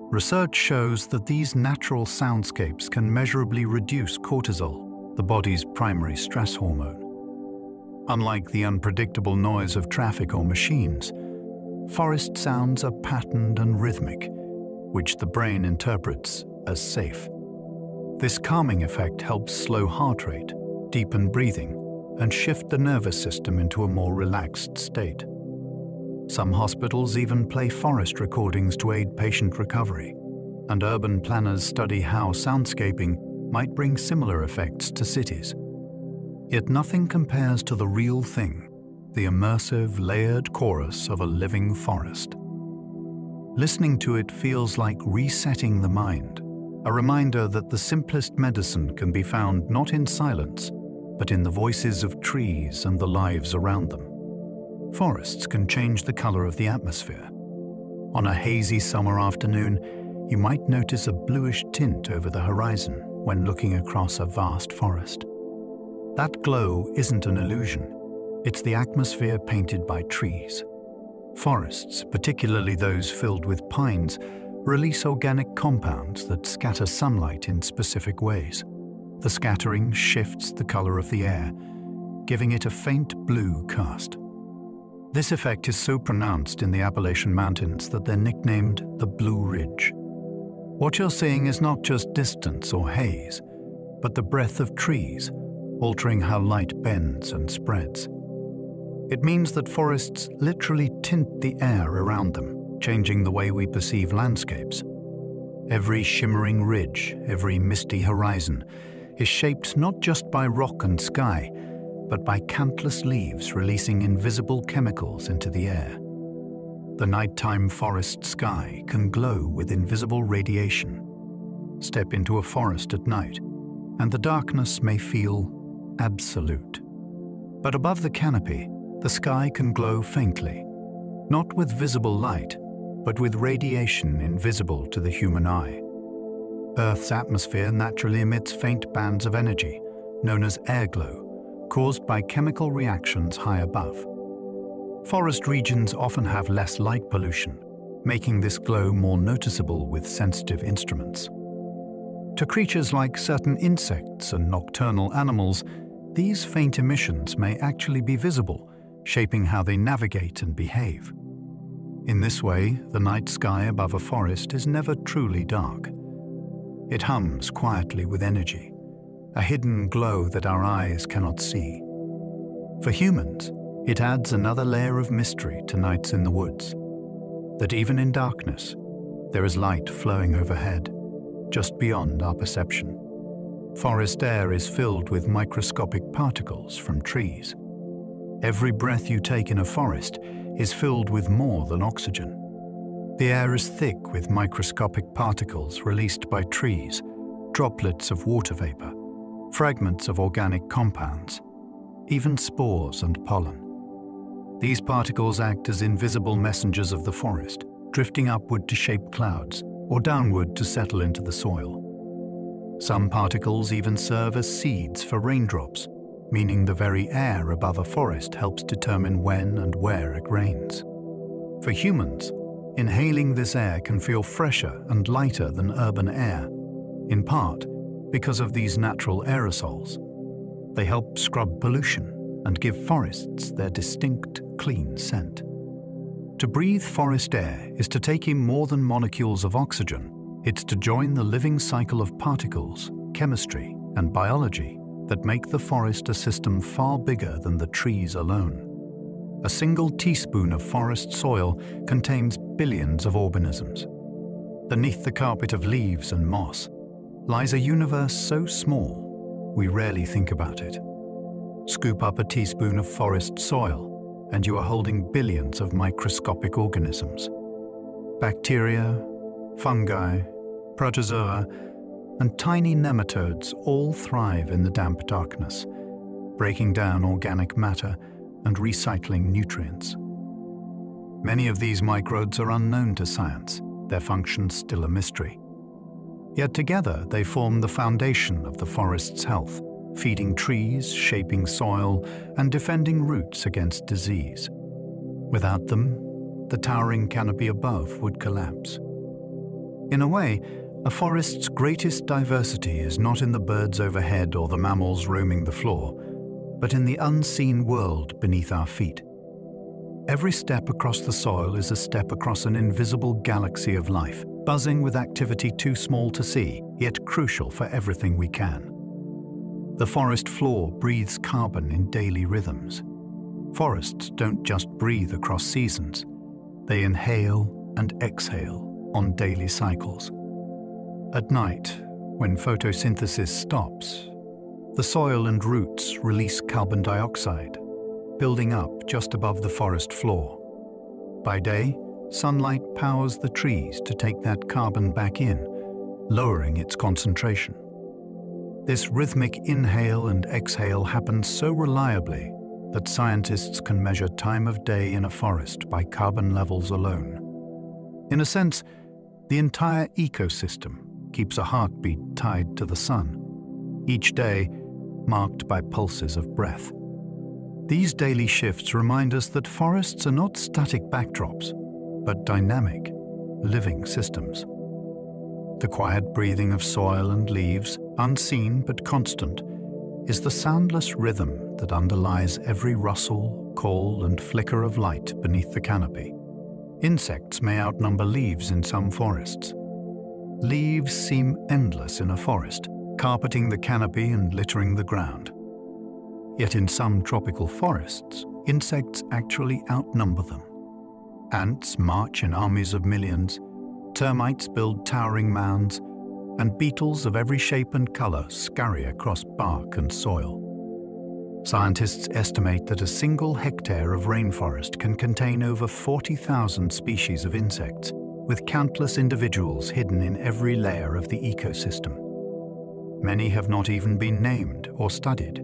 Speaker 1: Research shows that these natural soundscapes can measurably reduce cortisol, the body's primary stress hormone. Unlike the unpredictable noise of traffic or machines, forest sounds are patterned and rhythmic, which the brain interprets as safe. This calming effect helps slow heart rate, deepen breathing, and shift the nervous system into a more relaxed state. Some hospitals even play forest recordings to aid patient recovery, and urban planners study how soundscaping might bring similar effects to cities. Yet nothing compares to the real thing, the immersive, layered chorus of a living forest. Listening to it feels like resetting the mind, a reminder that the simplest medicine can be found not in silence, but in the voices of trees and the lives around them. Forests can change the color of the atmosphere. On a hazy summer afternoon, you might notice a bluish tint over the horizon when looking across a vast forest. That glow isn't an illusion. It's the atmosphere painted by trees. Forests, particularly those filled with pines, release organic compounds that scatter sunlight in specific ways. The scattering shifts the color of the air, giving it a faint blue cast. This effect is so pronounced in the Appalachian Mountains that they're nicknamed the Blue Ridge. What you're seeing is not just distance or haze, but the breadth of trees, altering how light bends and spreads. It means that forests literally tint the air around them, changing the way we perceive landscapes. Every shimmering ridge, every misty horizon, is shaped not just by rock and sky, but by countless leaves releasing invisible chemicals into the air. The nighttime forest sky can glow with invisible radiation. Step into a forest at night, and the darkness may feel absolute. But above the canopy, the sky can glow faintly, not with visible light, but with radiation invisible to the human eye. Earth's atmosphere naturally emits faint bands of energy, known as airglow, caused by chemical reactions high above. Forest regions often have less light pollution, making this glow more noticeable with sensitive instruments. To creatures like certain insects and nocturnal animals, these faint emissions may actually be visible, shaping how they navigate and behave. In this way, the night sky above a forest is never truly dark. It hums quietly with energy, a hidden glow that our eyes cannot see. For humans, it adds another layer of mystery to nights in the woods, that even in darkness, there is light flowing overhead, just beyond our perception. Forest air is filled with microscopic particles from trees. Every breath you take in a forest is filled with more than oxygen. The air is thick with microscopic particles released by trees, droplets of water vapor, fragments of organic compounds, even spores and pollen. These particles act as invisible messengers of the forest, drifting upward to shape clouds or downward to settle into the soil. Some particles even serve as seeds for raindrops, meaning the very air above a forest helps determine when and where it rains. For humans, inhaling this air can feel fresher and lighter than urban air, in part because of these natural aerosols. They help scrub pollution and give forests their distinct, clean scent. To breathe forest air is to take in more than molecules of oxygen. It's to join the living cycle of particles, chemistry, and biology that make the forest a system far bigger than the trees alone. A single teaspoon of forest soil contains billions of organisms. Beneath the carpet of leaves and moss lies a universe so small, we rarely think about it. Scoop up a teaspoon of forest soil, and you are holding billions of microscopic organisms. Bacteria, fungi, protozoa, and tiny nematodes all thrive in the damp darkness, breaking down organic matter and recycling nutrients. Many of these microbes are unknown to science, their function still a mystery. Yet together they form the foundation of the forest's health, feeding trees, shaping soil, and defending roots against disease. Without them, the towering canopy above would collapse. In a way, a forest's greatest diversity is not in the birds overhead or the mammals roaming the floor, but in the unseen world beneath our feet. Every step across the soil is a step across an invisible galaxy of life, buzzing with activity too small to see, yet crucial for everything we can. The forest floor breathes carbon in daily rhythms. Forests don't just breathe across seasons. They inhale and exhale on daily cycles. At night, when photosynthesis stops, the soil and roots release carbon dioxide, building up just above the forest floor. By day, sunlight powers the trees to take that carbon back in, lowering its concentration. This rhythmic inhale and exhale happens so reliably that scientists can measure time of day in a forest by carbon levels alone. In a sense, the entire ecosystem keeps a heartbeat tied to the sun, each day marked by pulses of breath. These daily shifts remind us that forests are not static backdrops, but dynamic, living systems. The quiet breathing of soil and leaves, unseen but constant, is the soundless rhythm that underlies every rustle, call, and flicker of light beneath the canopy. Insects may outnumber leaves in some forests. Leaves seem endless in a forest, carpeting the canopy and littering the ground. Yet in some tropical forests, insects actually outnumber them. Ants march in armies of millions, termites build towering mounds, and beetles of every shape and color scurry across bark and soil. Scientists estimate that a single hectare of rainforest can contain over 40,000 species of insects, with countless individuals hidden in every layer of the ecosystem. Many have not even been named or studied.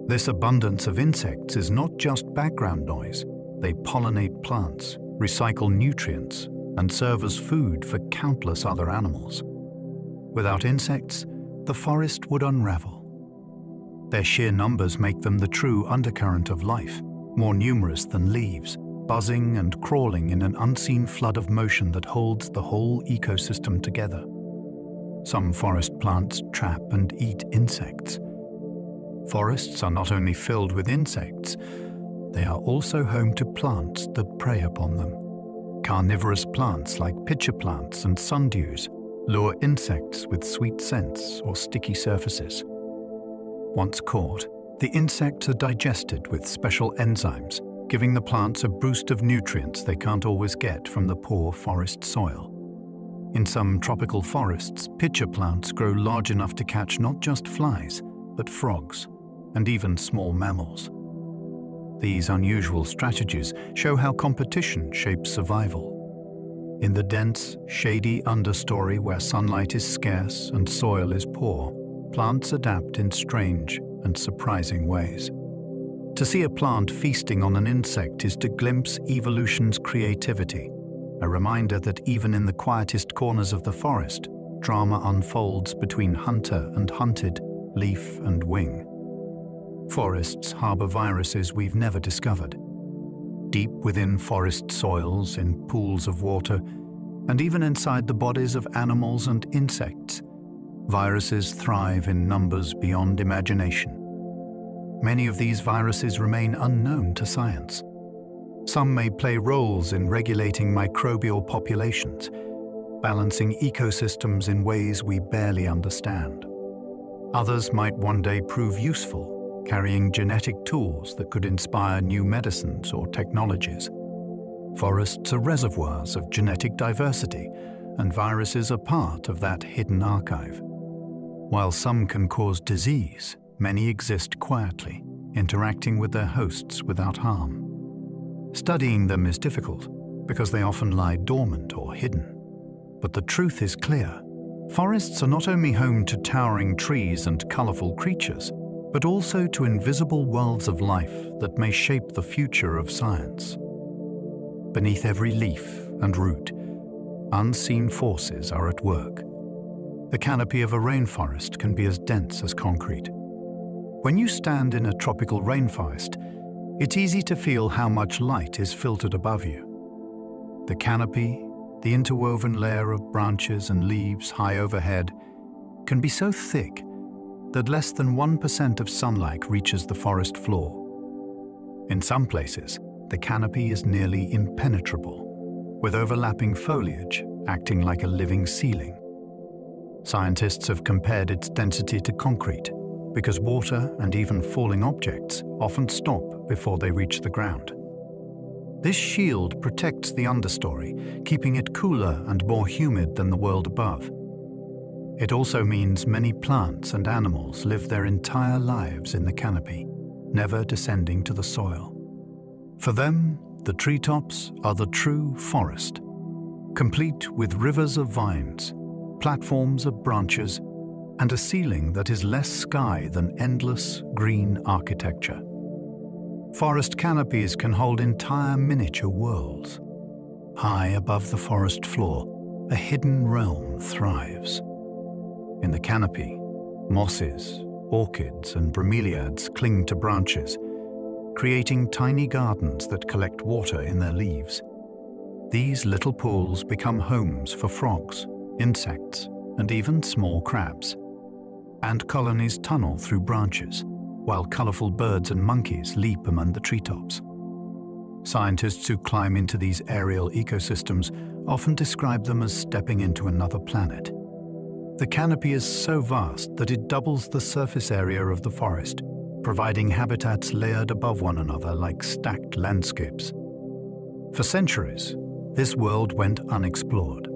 Speaker 1: This abundance of insects is not just background noise. They pollinate plants, recycle nutrients, and serve as food for countless other animals. Without insects, the forest would unravel. Their sheer numbers make them the true undercurrent of life, more numerous than leaves, buzzing and crawling in an unseen flood of motion that holds the whole ecosystem together. Some forest plants trap and eat insects. Forests are not only filled with insects, they are also home to plants that prey upon them. Carnivorous plants like pitcher plants and sundews lure insects with sweet scents or sticky surfaces. Once caught, the insects are digested with special enzymes, giving the plants a boost of nutrients they can't always get from the poor forest soil. In some tropical forests, pitcher plants grow large enough to catch not just flies, but frogs and even small mammals. These unusual strategies show how competition shapes survival. In the dense, shady understory where sunlight is scarce and soil is poor, plants adapt in strange and surprising ways. To see a plant feasting on an insect is to glimpse evolution's creativity, a reminder that even in the quietest corners of the forest, drama unfolds between hunter and hunted, leaf and wing. Forests harbor viruses we've never discovered. Deep within forest soils, in pools of water, and even inside the bodies of animals and insects, viruses thrive in numbers beyond imagination. Many of these viruses remain unknown to science. Some may play roles in regulating microbial populations, balancing ecosystems in ways we barely understand. Others might one day prove useful, carrying genetic tools that could inspire new medicines or technologies. Forests are reservoirs of genetic diversity, and viruses are part of that hidden archive. While some can cause disease, many exist quietly, interacting with their hosts without harm. Studying them is difficult because they often lie dormant or hidden. But the truth is clear. Forests are not only home to towering trees and colorful creatures, but also to invisible worlds of life that may shape the future of science. Beneath every leaf and root, unseen forces are at work. The canopy of a rainforest can be as dense as concrete. When you stand in a tropical rainforest, it's easy to feel how much light is filtered above you. The canopy, the interwoven layer of branches and leaves high overhead, can be so thick that less than 1% of sunlight reaches the forest floor. In some places, the canopy is nearly impenetrable, with overlapping foliage acting like a living ceiling. Scientists have compared its density to concrete, because water and even falling objects often stop before they reach the ground. This shield protects the understory, keeping it cooler and more humid than the world above. It also means many plants and animals live their entire lives in the canopy, never descending to the soil. For them, the treetops are the true forest, complete with rivers of vines, platforms of branches, and a ceiling that is less sky than endless green architecture. Forest canopies can hold entire miniature worlds. High above the forest floor, a hidden realm thrives. In the canopy, mosses, orchids, and bromeliads cling to branches, creating tiny gardens that collect water in their leaves. These little pools become homes for frogs, insects, and even small crabs. Ant colonies tunnel through branches, while colorful birds and monkeys leap among the treetops. Scientists who climb into these aerial ecosystems often describe them as stepping into another planet. The canopy is so vast that it doubles the surface area of the forest, providing habitats layered above one another like stacked landscapes. For centuries, this world went unexplored,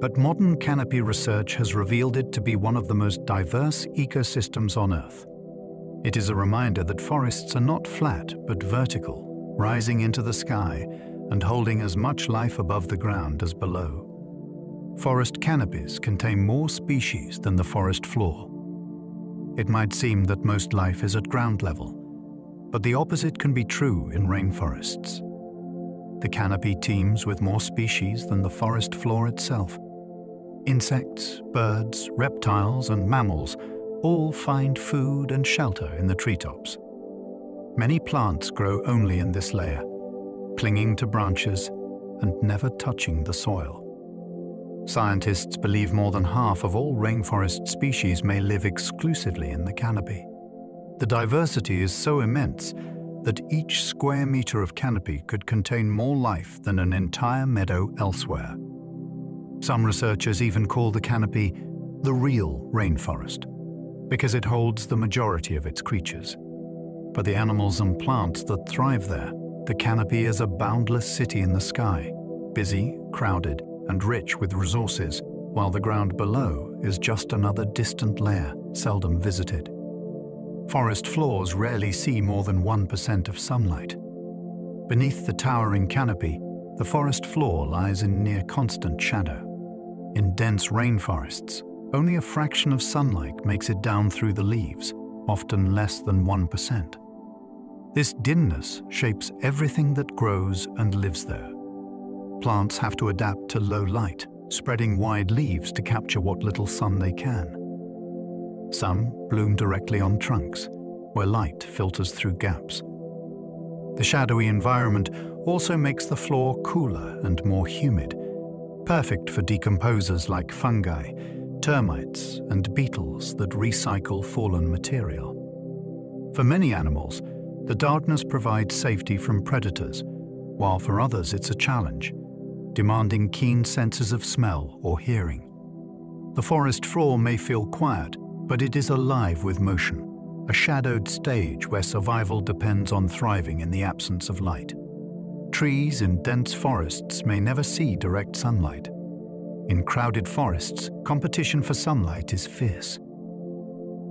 Speaker 1: but modern canopy research has revealed it to be one of the most diverse ecosystems on Earth. It is a reminder that forests are not flat but vertical, rising into the sky and holding as much life above the ground as below. Forest canopies contain more species than the forest floor. It might seem that most life is at ground level, but the opposite can be true in rainforests. The canopy teems with more species than the forest floor itself. Insects, birds, reptiles, and mammals all find food and shelter in the treetops. Many plants grow only in this layer, clinging to branches and never touching the soil. Scientists believe more than half of all rainforest species may live exclusively in the canopy. The diversity is so immense that each square meter of canopy could contain more life than an entire meadow elsewhere. Some researchers even call the canopy the real rainforest, because it holds the majority of its creatures. For the animals and plants that thrive there, the canopy is a boundless city in the sky, busy, crowded, and rich with resources, while the ground below is just another distant layer, seldom visited. Forest floors rarely see more than 1% of sunlight. Beneath the towering canopy, the forest floor lies in near constant shadow. In dense rainforests, only a fraction of sunlight makes it down through the leaves, often less than 1%. This dimness shapes everything that grows and lives there. Plants have to adapt to low light, spreading wide leaves to capture what little sun they can. Some bloom directly on trunks, where light filters through gaps. The shadowy environment also makes the floor cooler and more humid, perfect for decomposers like fungi, termites, and beetles that recycle fallen material. For many animals, the darkness provides safety from predators, while for others it's a challenge, demanding keen senses of smell or hearing. The forest floor may feel quiet, but it is alive with motion, a shadowed stage where survival depends on thriving in the absence of light. Trees in dense forests may never see direct sunlight. In crowded forests, competition for sunlight is fierce.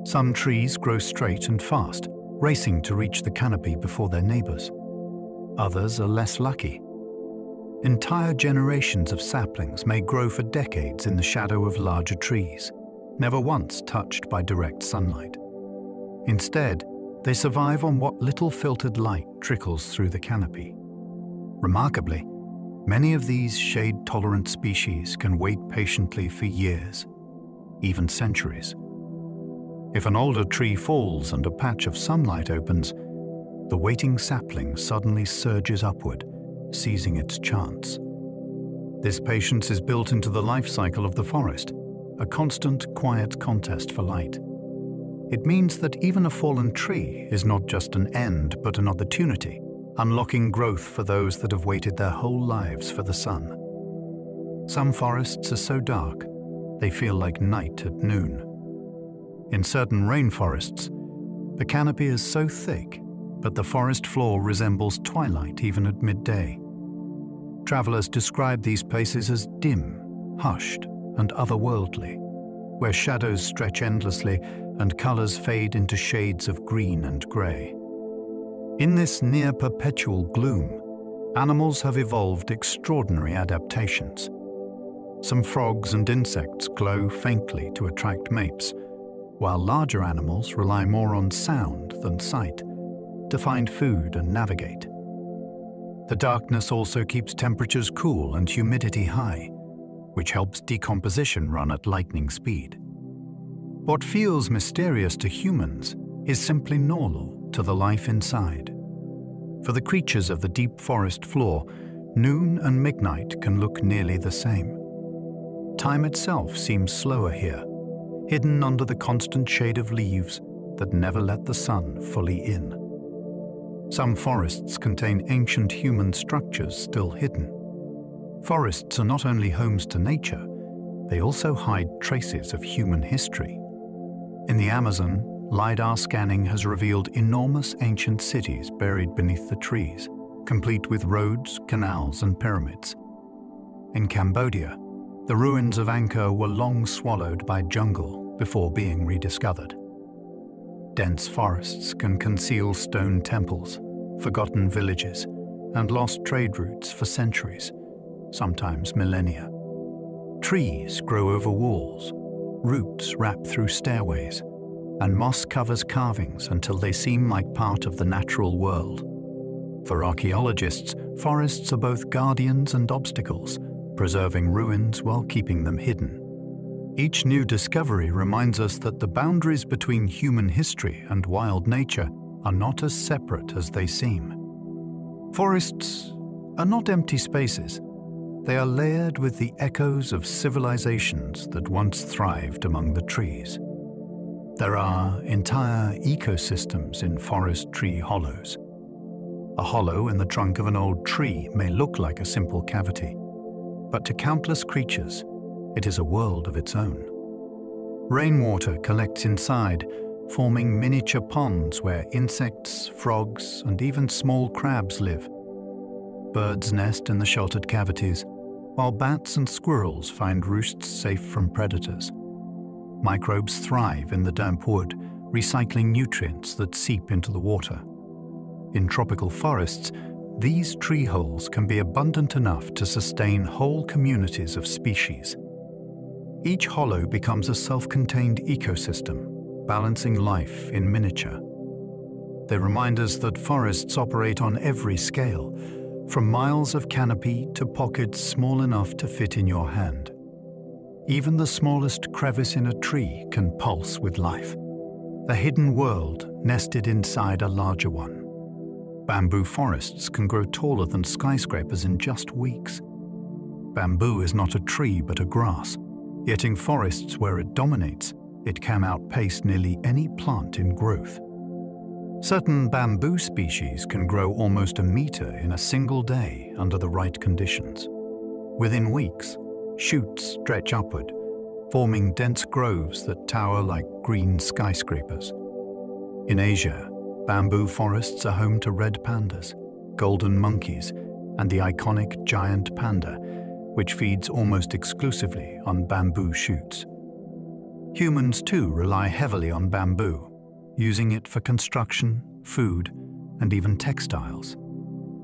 Speaker 1: Some trees grow straight and fast, racing to reach the canopy before their neighbors. Others are less lucky. Entire generations of saplings may grow for decades in the shadow of larger trees, never once touched by direct sunlight. Instead, they survive on what little filtered light trickles through the canopy. Remarkably, many of these shade-tolerant species can wait patiently for years, even centuries. If an older tree falls and a patch of sunlight opens, the waiting sapling suddenly surges upward, seizing its chance. This patience is built into the life cycle of the forest, a constant, quiet contest for light. It means that even a fallen tree is not just an end, but an opportunity, unlocking growth for those that have waited their whole lives for the sun. Some forests are so dark, they feel like night at noon. In certain rainforests, the canopy is so thick, but the forest floor resembles twilight even at midday. Travelers describe these places as dim, hushed, and otherworldly, where shadows stretch endlessly and colors fade into shades of green and gray. In this near-perpetual gloom, animals have evolved extraordinary adaptations. Some frogs and insects glow faintly to attract mates, while larger animals rely more on sound than sight to find food and navigate. The darkness also keeps temperatures cool and humidity high, which helps decomposition run at lightning speed. What feels mysterious to humans is simply normal to the life inside. For the creatures of the deep forest floor, noon and midnight can look nearly the same. Time itself seems slower here, hidden under the constant shade of leaves that never let the sun fully in. Some forests contain ancient human structures still hidden. Forests are not only homes to nature, they also hide traces of human history. In the Amazon, LiDAR scanning has revealed enormous ancient cities buried beneath the trees, complete with roads, canals, and pyramids. In Cambodia, the ruins of Angkor were long swallowed by jungle before being rediscovered. Dense forests can conceal stone temples, forgotten villages, and lost trade routes for centuries, sometimes millennia. Trees grow over walls, roots wrap through stairways, and moss covers carvings until they seem like part of the natural world. For archaeologists, forests are both guardians and obstacles, preserving ruins while keeping them hidden. Each new discovery reminds us that the boundaries between human history and wild nature are not as separate as they seem. Forests are not empty spaces. they are layered with the echoes of civilizations that once thrived among the trees. There are entire ecosystems in forest tree hollows. A hollow in the trunk of an old tree may look like a simple cavity, but to countless creatures, it is a world of its own. Rainwater collects inside, forming miniature ponds where insects, frogs, and even small crabs live. Birds nest in the sheltered cavities, while bats and squirrels find roosts safe from predators. Microbes thrive in the damp wood, recycling nutrients that seep into the water. In tropical forests, these tree holes can be abundant enough to sustain whole communities of species. Each hollow becomes a self-contained ecosystem, balancing life in miniature. They remind us that forests operate on every scale, from miles of canopy to pockets small enough to fit in your hand. Even the smallest crevice in a tree can pulse with life, a hidden world nested inside a larger one. Bamboo forests can grow taller than skyscrapers in just weeks. Bamboo is not a tree but a grass, yet in forests where it dominates, it can outpace nearly any plant in growth. Certain bamboo species can grow almost a meter in a single day under the right conditions. Within weeks, shoots stretch upward, forming dense groves that tower like green skyscrapers. In Asia, bamboo forests are home to red pandas, golden monkeys, and the iconic giant panda, which feeds almost exclusively on bamboo shoots. Humans too rely heavily on bamboo, using it for construction, food, and even textiles.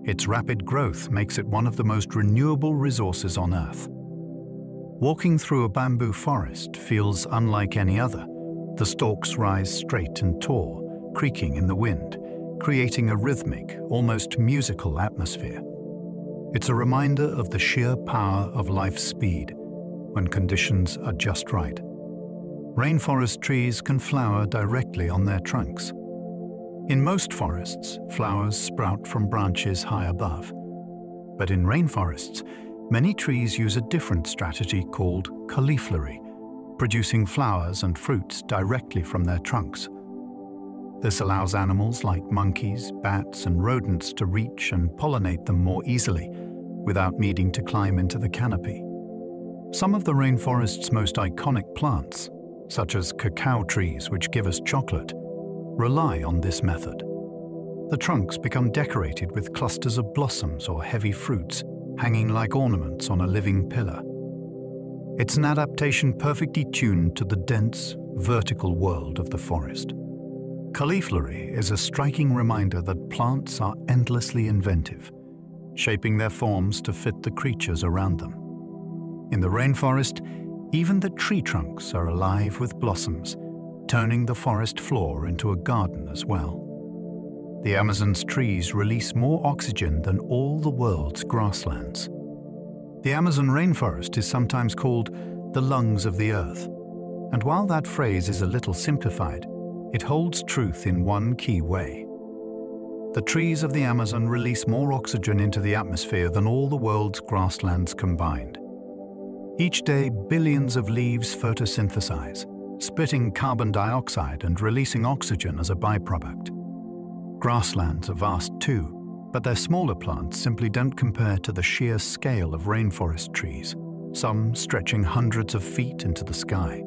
Speaker 1: Its rapid growth makes it one of the most renewable resources on Earth. Walking through a bamboo forest feels unlike any other. The stalks rise straight and tall, creaking in the wind, creating a rhythmic, almost musical atmosphere. It's a reminder of the sheer power of life's speed when conditions are just right. Rainforest trees can flower directly on their trunks. In most forests, flowers sprout from branches high above. But in rainforests, many trees use a different strategy called cauliflory, producing flowers and fruits directly from their trunks. This allows animals like monkeys, bats, and rodents to reach and pollinate them more easily, without needing to climb into the canopy. Some of the rainforest's most iconic plants, such as cacao trees which give us chocolate, rely on this method. The trunks become decorated with clusters of blossoms or heavy fruits, hanging like ornaments on a living pillar. It's an adaptation perfectly tuned to the dense, vertical world of the forest. Cauliflory is a striking reminder that plants are endlessly inventive, shaping their forms to fit the creatures around them. In the rainforest, even the tree trunks are alive with blossoms, turning the forest floor into a garden as well. The Amazon's trees release more oxygen than all the world's grasslands. The Amazon rainforest is sometimes called the lungs of the earth, and while that phrase is a little simplified, it holds truth in one key way. The trees of the Amazon release more oxygen into the atmosphere than all the world's grasslands combined. Each day, billions of leaves photosynthesize, splitting carbon dioxide and releasing oxygen as a byproduct. Grasslands are vast too, but their smaller plants simply don't compare to the sheer scale of rainforest trees, some stretching hundreds of feet into the sky.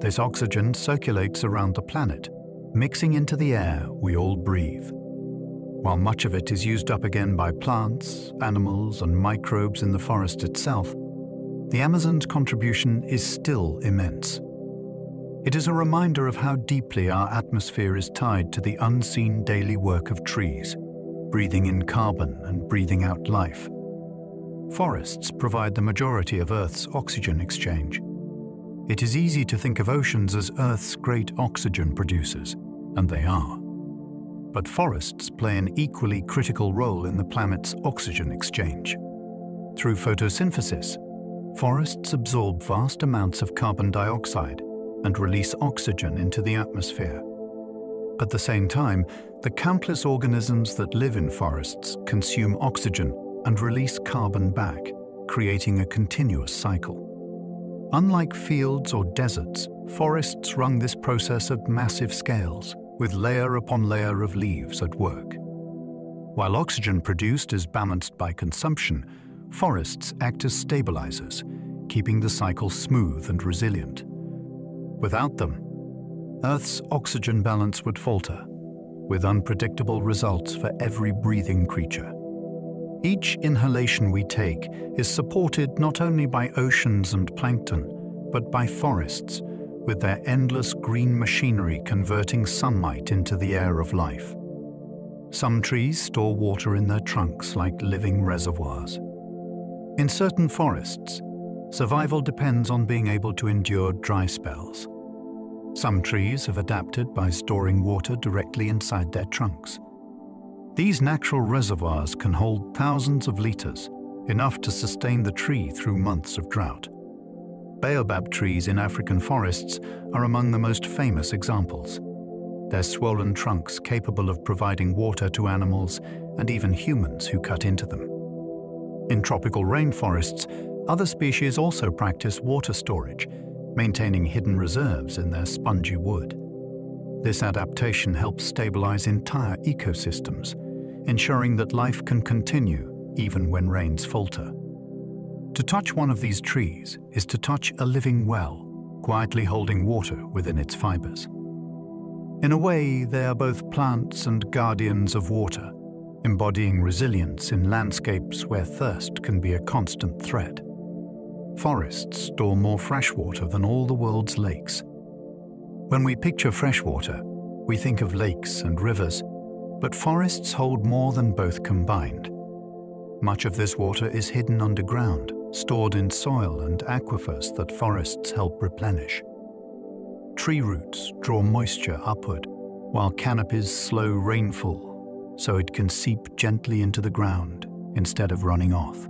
Speaker 1: This oxygen circulates around the planet, mixing into the air we all breathe. While much of it is used up again by plants, animals, and microbes in the forest itself, the Amazon's contribution is still immense. It is a reminder of how deeply our atmosphere is tied to the unseen daily work of trees, breathing in carbon and breathing out life. Forests provide the majority of Earth's oxygen exchange. It is easy to think of oceans as Earth's great oxygen producers, and they are. But forests play an equally critical role in the planet's oxygen exchange. Through photosynthesis, forests absorb vast amounts of carbon dioxide and release oxygen into the atmosphere. At the same time, the countless organisms that live in forests consume oxygen and release carbon back, creating a continuous cycle. Unlike fields or deserts, forests run this process at massive scales, with layer upon layer of leaves at work. While oxygen produced is balanced by consumption, forests act as stabilizers, keeping the cycle smooth and resilient. Without them, Earth's oxygen balance would falter, with unpredictable results for every breathing creature. Each inhalation we take is supported not only by oceans and plankton, but by forests, with their endless green machinery converting sunlight into the air of life. Some trees store water in their trunks like living reservoirs. In certain forests, survival depends on being able to endure dry spells. Some trees have adapted by storing water directly inside their trunks. These natural reservoirs can hold thousands of liters, enough to sustain the tree through months of drought. Baobab trees in African forests are among the most famous examples. Their swollen trunks capable of providing water to animals and even humans who cut into them. In tropical rainforests, other species also practice water storage, maintaining hidden reserves in their spongy wood. This adaptation helps stabilize entire ecosystems, ensuring that life can continue even when rains falter. To touch one of these trees is to touch a living well, quietly holding water within its fibers. In a way, they are both plants and guardians of water, embodying resilience in landscapes where thirst can be a constant threat. Forests store more fresh water than all the world's lakes. When we picture freshwater, we think of lakes and rivers, but forests hold more than both combined. Much of this water is hidden underground, stored in soil and aquifers that forests help replenish. Tree roots draw moisture upward, while canopies slow rainfall, so it can seep gently into the ground instead of running off.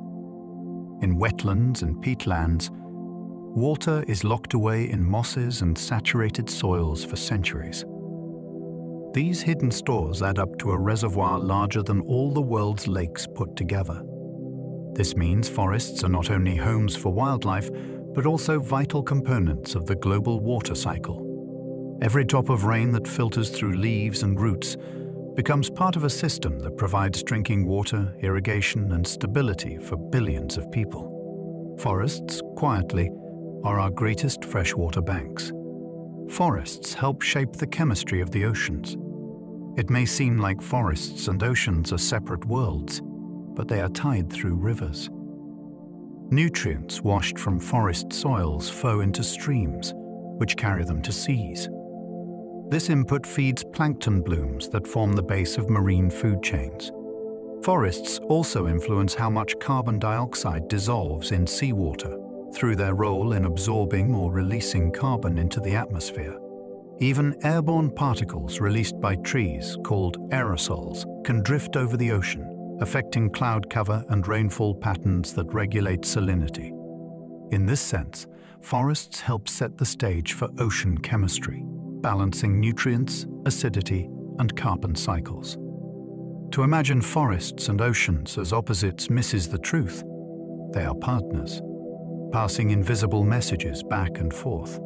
Speaker 1: In wetlands and peatlands, water is locked away in mosses and saturated soils for centuries. These hidden stores add up to a reservoir larger than all the world's lakes put together. This means forests are not only homes for wildlife, but also vital components of the global water cycle. Every drop of rain that filters through leaves and roots becomes part of a system that provides drinking water, irrigation, and stability for billions of people. Forests, quietly, are our greatest freshwater banks. Forests help shape the chemistry of the oceans. It may seem like forests and oceans are separate worlds, but they are tied through rivers. Nutrients washed from forest soils flow into streams, which carry them to seas. This input feeds plankton blooms that form the base of marine food chains. Forests also influence how much carbon dioxide dissolves in seawater through their role in absorbing or releasing carbon into the atmosphere. Even airborne particles released by trees, called aerosols, can drift over the ocean, affecting cloud cover and rainfall patterns that regulate salinity. In this sense, forests help set the stage for ocean chemistry, balancing nutrients, acidity, and carbon cycles. To imagine forests and oceans as opposites misses the truth. They are partners, passing invisible messages back and forth.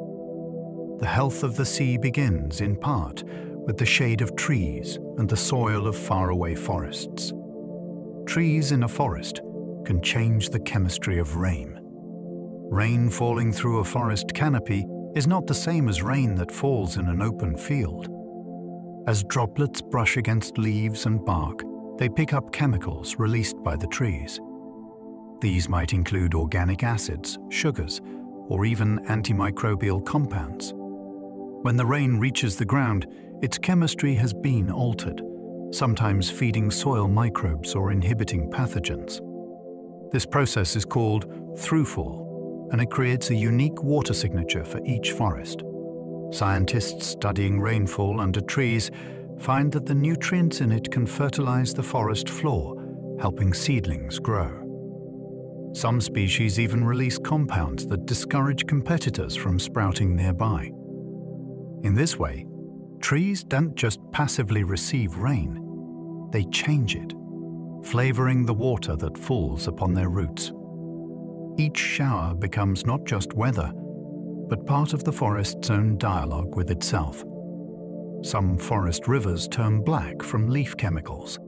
Speaker 1: The health of the sea begins, in part, with the shade of trees and the soil of faraway forests. Trees in a forest can change the chemistry of rain. Rain falling through a forest canopy is not the same as rain that falls in an open field. As droplets brush against leaves and bark, they pick up chemicals released by the trees. These might include organic acids, sugars, or even antimicrobial compounds. When the rain reaches the ground, its chemistry has been altered, sometimes feeding soil microbes or inhibiting pathogens. This process is called throughfall, and it creates a unique water signature for each forest. Scientists studying rainfall under trees find that the nutrients in it can fertilize the forest floor, helping seedlings grow. Some species even release compounds that discourage competitors from sprouting nearby. In this way, trees don't just passively receive rain, they change it, flavoring the water that falls upon their roots. Each shower becomes not just weather, but part of the forest's own dialogue with itself. Some forest rivers turn black from leaf chemicals.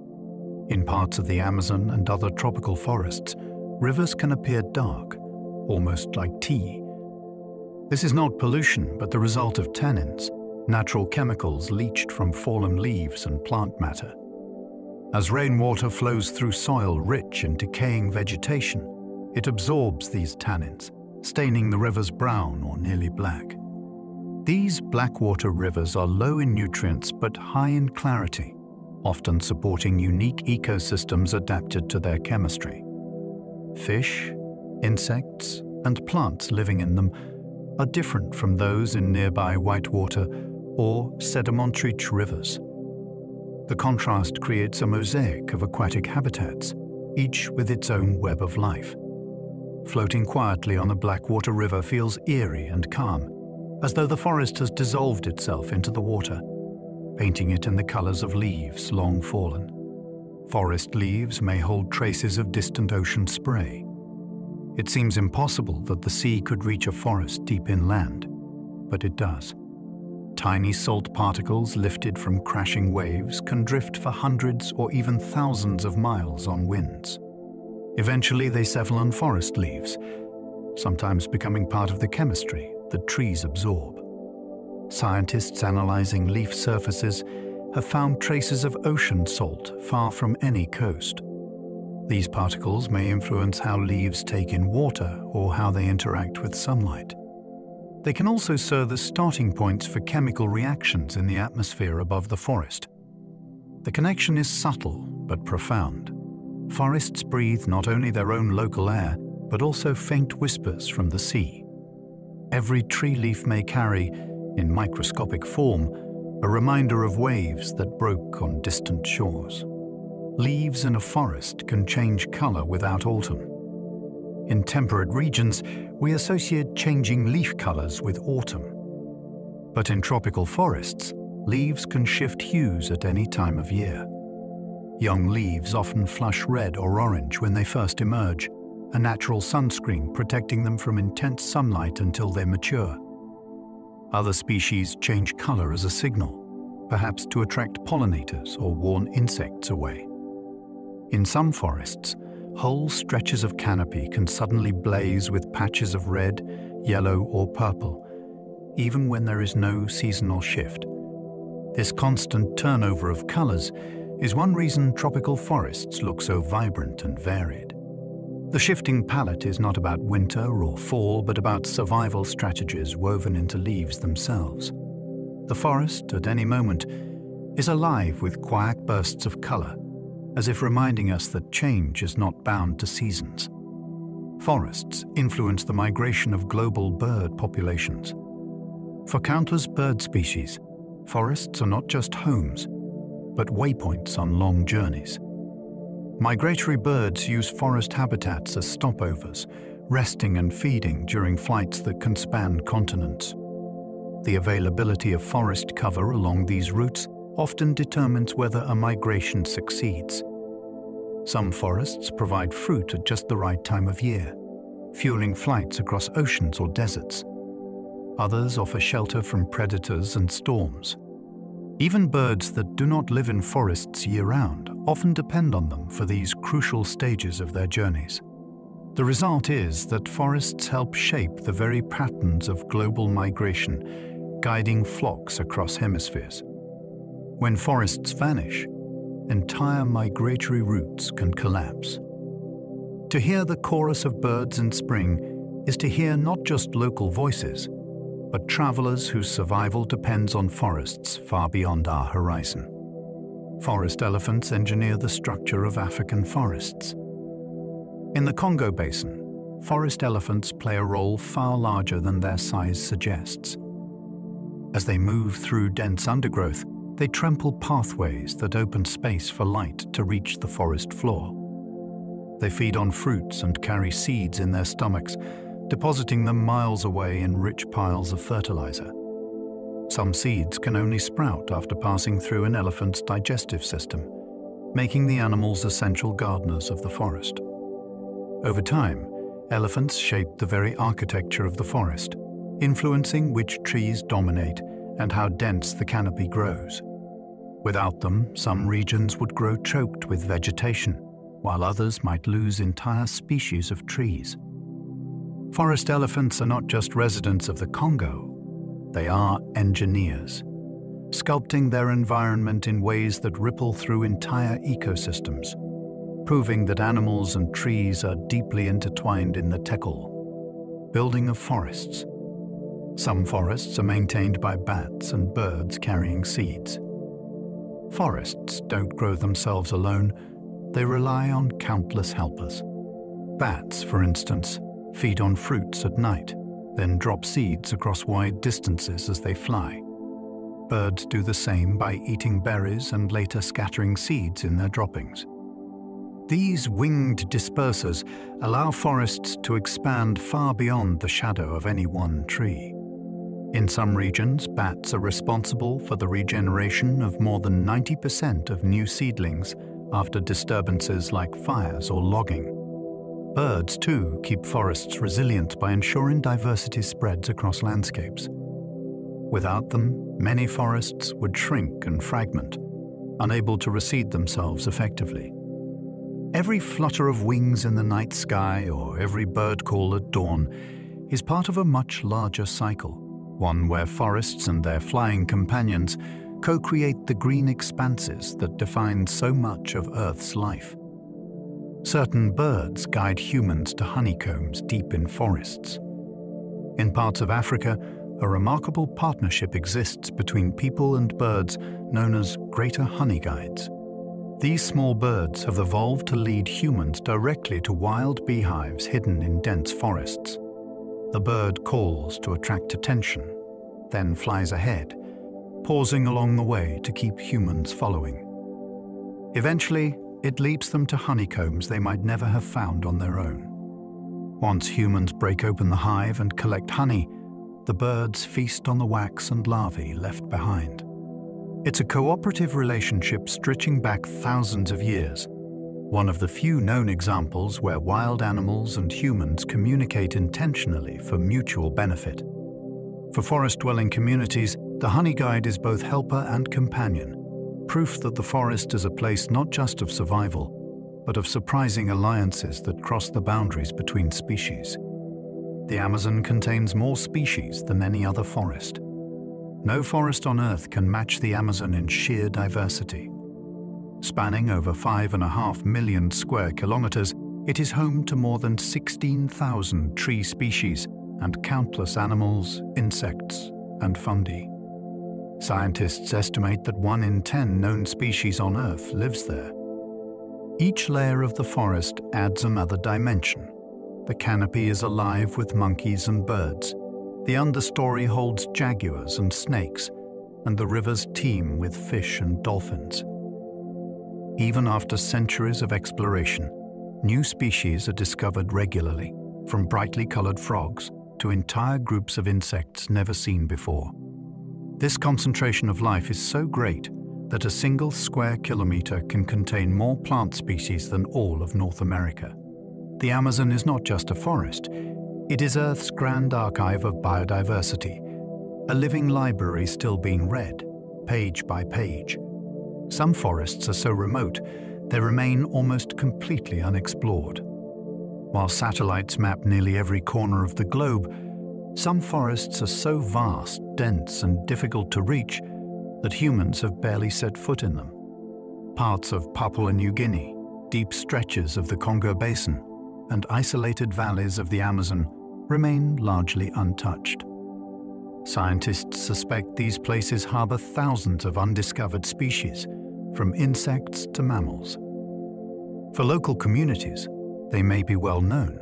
Speaker 1: In parts of the Amazon and other tropical forests, rivers can appear dark, almost like tea. This is not pollution, but the result of tannins, natural chemicals leached from fallen leaves and plant matter. As rainwater flows through soil rich in decaying vegetation, it absorbs these tannins, staining the rivers brown or nearly black. These blackwater rivers are low in nutrients but high in clarity, often supporting unique ecosystems adapted to their chemistry. Fish, insects, and plants living in them are different from those in nearby whitewater or sedimentary rivers. The contrast creates a mosaic of aquatic habitats, each with its own web of life. Floating quietly on a blackwater river feels eerie and calm, as though the forest has dissolved itself into the water, painting it in the colors of leaves long fallen. Forest leaves may hold traces of distant ocean spray. It seems impossible that the sea could reach a forest deep inland, but it does. Tiny salt particles lifted from crashing waves can drift for hundreds or even thousands of miles on winds. Eventually they settle on forest leaves, sometimes becoming part of the chemistry that trees absorb. Scientists analyzing leaf surfaces have found traces of ocean salt far from any coast. These particles may influence how leaves take in water or how they interact with sunlight. They can also serve as starting points for chemical reactions in the atmosphere above the forest. The connection is subtle but profound. Forests breathe not only their own local air, but also faint whispers from the sea. Every tree leaf may carry, in microscopic form, a reminder of waves that broke on distant shores. Leaves in a forest can change color without autumn. In temperate regions, we associate changing leaf colors with autumn. But in tropical forests, leaves can shift hues at any time of year. Young leaves often flush red or orange when they first emerge, a natural sunscreen protecting them from intense sunlight until they mature. Other species change color as a signal, perhaps to attract pollinators or warn insects away. In some forests, whole stretches of canopy can suddenly blaze with patches of red, yellow, or purple, even when there is no seasonal shift. This constant turnover of colors is one reason tropical forests look so vibrant and varied. The shifting palette is not about winter or fall, but about survival strategies woven into leaves themselves. The forest, at any moment, is alive with quiet bursts of color, as if reminding us that change is not bound to seasons. Forests influence the migration of global bird populations. For countless bird species, forests are not just homes, but waypoints on long journeys. Migratory birds use forest habitats as stopovers, resting and feeding during flights that can span continents. The availability of forest cover along these routes often determines whether a migration succeeds. Some forests provide fruit at just the right time of year, fueling flights across oceans or deserts. Others offer shelter from predators and storms. Even birds that do not live in forests year-round often depend on them for these crucial stages of their journeys. The result is that forests help shape the very patterns of global migration, guiding flocks across hemispheres. When forests vanish, entire migratory routes can collapse. To hear the chorus of birds in spring is to hear not just local voices, but travelers whose survival depends on forests far beyond our horizon. Forest elephants engineer the structure of African forests. In the Congo Basin, forest elephants play a role far larger than their size suggests. As they move through dense undergrowth, they trample pathways that open space for light to reach the forest floor. They feed on fruits and carry seeds in their stomachs, depositing them miles away in rich piles of fertilizer. Some seeds can only sprout after passing through an elephant's digestive system, making the animals essential gardeners of the forest. Over time, elephants shape the very architecture of the forest, influencing which trees dominate and how dense the canopy grows. Without them, some regions would grow choked with vegetation, while others might lose entire species of trees. Forest elephants are not just residents of the Congo, they are engineers, sculpting their environment in ways that ripple through entire ecosystems, proving that animals and trees are deeply intertwined in the tekul, building of forests. Some forests are maintained by bats and birds carrying seeds. Forests don't grow themselves alone, they rely on countless helpers. Bats, for instance, feed on fruits at night, then drop seeds across wide distances as they fly. Birds do the same by eating berries and later scattering seeds in their droppings. These winged dispersers allow forests to expand far beyond the shadow of any one tree. In some regions, bats are responsible for the regeneration of more than 90% of new seedlings after disturbances like fires or logging. Birds, too, keep forests resilient by ensuring diversity spreads across landscapes. Without them, many forests would shrink and fragment, unable to reseed themselves effectively. Every flutter of wings in the night sky or every bird call at dawn is part of a much larger cycle, one where forests and their flying companions co-create the green expanses that define so much of Earth's life. Certain birds guide humans to honeycombs deep in forests. In parts of Africa, a remarkable partnership exists between people and birds known as greater honey guides. These small birds have evolved to lead humans directly to wild beehives hidden in dense forests. The bird calls to attract attention, then flies ahead, pausing along the way to keep humans following. Eventually, it leads them to honeycombs they might never have found on their own. Once humans break open the hive and collect honey, the birds feast on the wax and larvae left behind. It's a cooperative relationship stretching back thousands of years, one of the few known examples where wild animals and humans communicate intentionally for mutual benefit. For forest-dwelling communities, the honey guide is both helper and companion, proof that the forest is a place not just of survival, but of surprising alliances that cross the boundaries between species. The Amazon contains more species than any other forest. No forest on Earth can match the Amazon in sheer diversity. Spanning over 5.5 million square kilometers, it is home to more than 16,000 tree species and countless animals, insects, and fungi. Scientists estimate that 1 in 10 known species on Earth lives there. Each layer of the forest adds another dimension. The canopy is alive with monkeys and birds. The understory holds jaguars and snakes, and the rivers teem with fish and dolphins. Even after centuries of exploration, new species are discovered regularly, from brightly colored frogs to entire groups of insects never seen before. This concentration of life is so great that a single square kilometer can contain more plant species than all of North America. The Amazon is not just a forest, it is Earth's grand archive of biodiversity, a living library still being read, page by page. Some forests are so remote, they remain almost completely unexplored. While satellites map nearly every corner of the globe, some forests are so vast, dense, and difficult to reach that humans have barely set foot in them. Parts of Papua New Guinea, deep stretches of the Congo Basin, and isolated valleys of the Amazon remain largely untouched. Scientists suspect these places harbor thousands of undiscovered species, from insects to mammals. For local communities, they may be well known,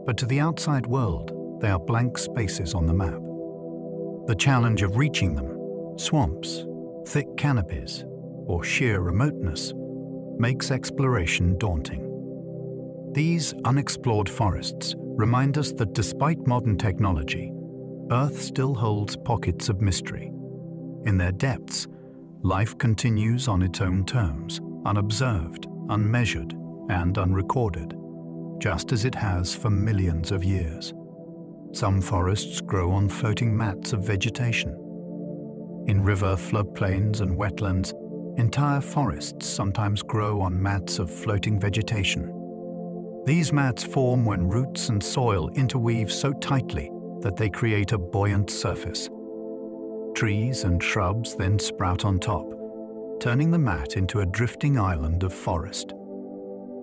Speaker 1: but to the outside world, they are blank spaces on the map. The challenge of reaching them, swamps, thick canopies, or sheer remoteness, makes exploration daunting. These unexplored forests remind us that despite modern technology, Earth still holds pockets of mystery. In their depths, life continues on its own terms, unobserved, unmeasured, and unrecorded. just as it has for millions of years. Some forests grow on floating mats of vegetation. In river floodplains and wetlands, entire forests sometimes grow on mats of floating vegetation. These mats form when roots and soil interweave so tightly that they create a buoyant surface. Trees and shrubs then sprout on top, turning the mat into a drifting island of forest.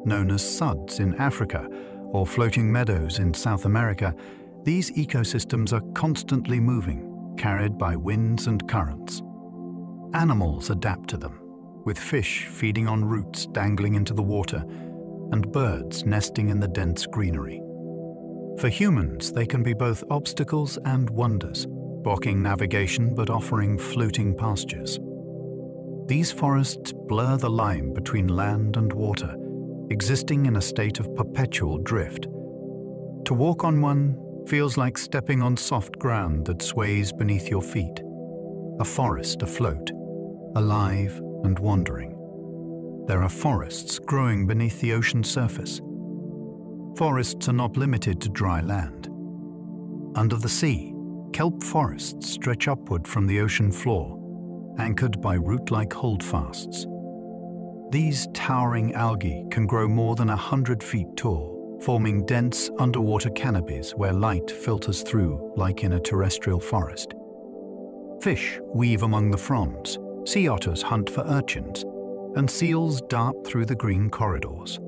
Speaker 1: Known as suds in Africa or floating meadows in South America, these ecosystems are constantly moving, carried by winds and currents. Animals adapt to them, with fish feeding on roots dangling into the water and birds nesting in the dense greenery. For humans, they can be both obstacles and wonders, blocking navigation but offering floating pastures. These forests blur the line between land and water, existing in a state of perpetual drift. To walk on one feels like stepping on soft ground that sways beneath your feet. A forest afloat, alive and wandering. There are forests growing beneath the ocean surface. Forests are not limited to dry land. Under the sea, kelp forests stretch upward from the ocean floor, anchored by root-like holdfasts. These towering algae can grow more than 100 feet tall, forming dense underwater canopies where light filters through like in a terrestrial forest. Fish weave among the fronds, sea otters hunt for urchins, and seals dart through the green corridors.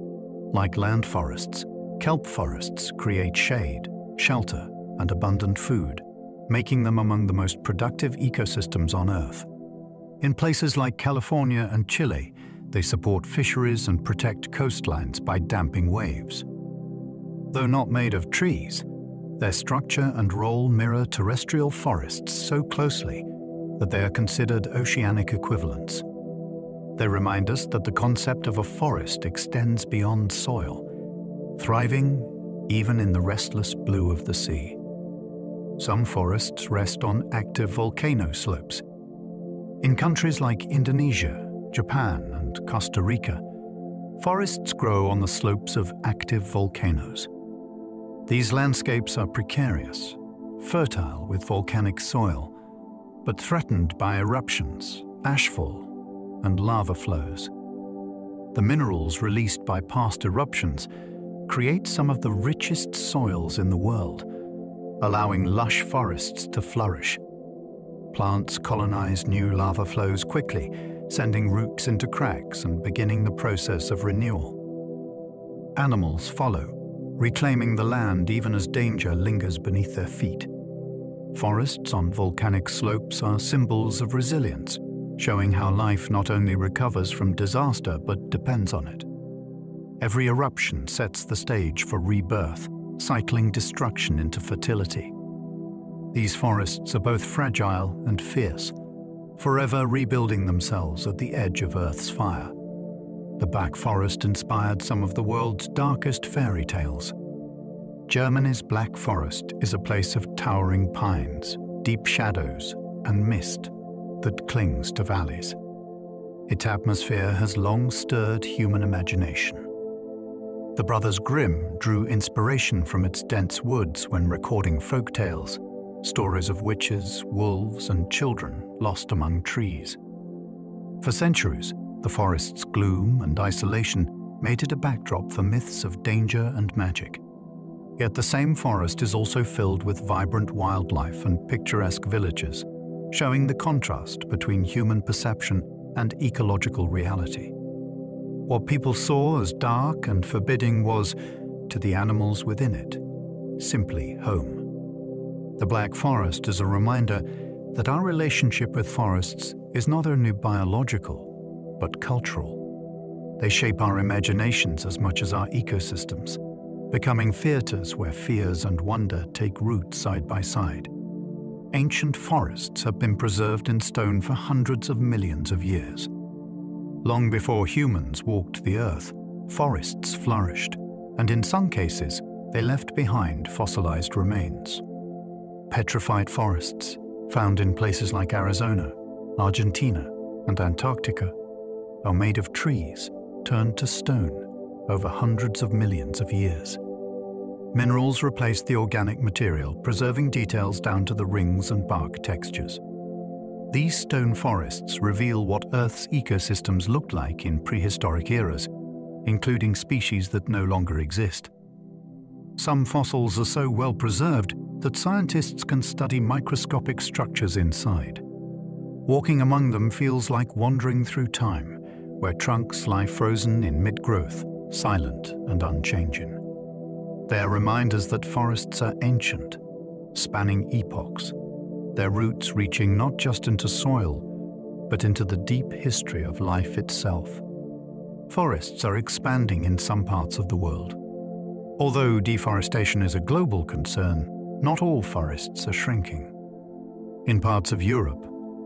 Speaker 1: Like land forests, kelp forests create shade, shelter, and abundant food, making them among the most productive ecosystems on Earth. In places like California and Chile, they support fisheries and protect coastlines by damping waves. Though not made of trees, their structure and role mirror terrestrial forests so closely that they are considered oceanic equivalents. They remind us that the concept of a forest extends beyond soil, thriving even in the restless blue of the sea. Some forests rest on active volcano slopes. In countries like Indonesia, Japan, and Costa Rica, forests grow on the slopes of active volcanoes. These landscapes are precarious, fertile with volcanic soil, but threatened by eruptions, ashfall, and lava flows. The minerals released by past eruptions create some of the richest soils in the world, allowing lush forests to flourish. Plants colonize new lava flows quickly, sending roots into cracks and beginning the process of renewal. Animals follow, reclaiming the land even as danger lingers beneath their feet. Forests on volcanic slopes are symbols of resilience, showing how life not only recovers from disaster but depends on it. Every eruption sets the stage for rebirth, cycling destruction into fertility. These forests are both fragile and fierce, forever rebuilding themselves at the edge of Earth's fire. The Black Forest inspired some of the world's darkest fairy tales. Germany's Black Forest is a place of towering pines, deep shadows, and mist that clings to valleys. Its atmosphere has long stirred human imagination. The brothers Grimm drew inspiration from its dense woods when recording folk tales, stories of witches, wolves, and children lost among trees. For centuries, the forest's gloom and isolation made it a backdrop for myths of danger and magic. Yet the same forest is also filled with vibrant wildlife and picturesque villages, showing the contrast between human perception and ecological reality. What people saw as dark and forbidding was, to the animals within it, simply home. The Black Forest is a reminder that our relationship with forests is not only biological, but cultural. They shape our imaginations as much as our ecosystems, becoming theaters where fears and wonder take root side by side. Ancient forests have been preserved in stone for hundreds of millions of years. Long before humans walked the earth, forests flourished, and in some cases, they left behind fossilized remains. Petrified forests, found in places like Arizona, Argentina, and Antarctica, are made of trees turned to stone, over hundreds of millions of years. Minerals replaced the organic material, preserving details down to the rings and bark textures. These stone forests reveal what Earth's ecosystems looked like in prehistoric eras, including species that no longer exist. Some fossils are so well preserved that scientists can study microscopic structures inside. Walking among them feels like wandering through time, where trunks lie frozen in mid-growth, silent and unchanging. They are reminders that forests are ancient, spanning epochs, their roots reaching not just into soil, but into the deep history of life itself. Forests are expanding in some parts of the world. Although deforestation is a global concern, not all forests are shrinking. In parts of Europe,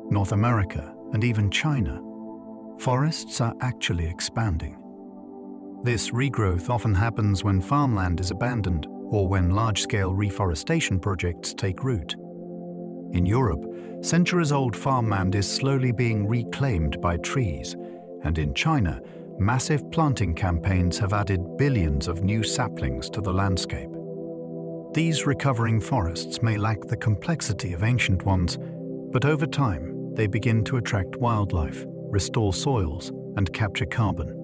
Speaker 1: North America, and even China, forests are actually expanding. This regrowth often happens when farmland is abandoned or when large-scale reforestation projects take root. In Europe, centuries-old farmland is slowly being reclaimed by trees, and in China, massive planting campaigns have added billions of new saplings to the landscape. These recovering forests may lack the complexity of ancient ones, but over time, they begin to attract wildlife, restore soils, and capture carbon.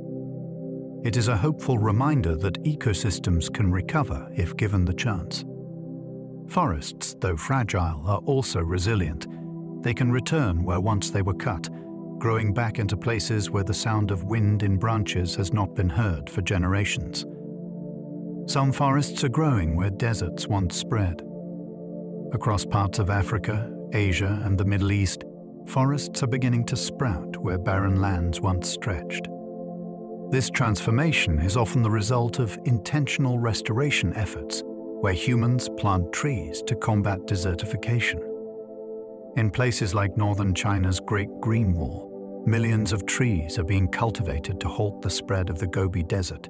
Speaker 1: It is a hopeful reminder that ecosystems can recover if given the chance. Forests, though fragile, are also resilient. They can return where once they were cut, growing back into places where the sound of wind in branches has not been heard for generations. Some forests are growing where deserts once spread. Across parts of Africa, Asia, and the Middle East, forests are beginning to sprout where barren lands once stretched. This transformation is often the result of intentional restoration efforts, where humans plant trees to combat desertification. In places like northern China's Great Green Wall, millions of trees are being cultivated to halt the spread of the Gobi Desert.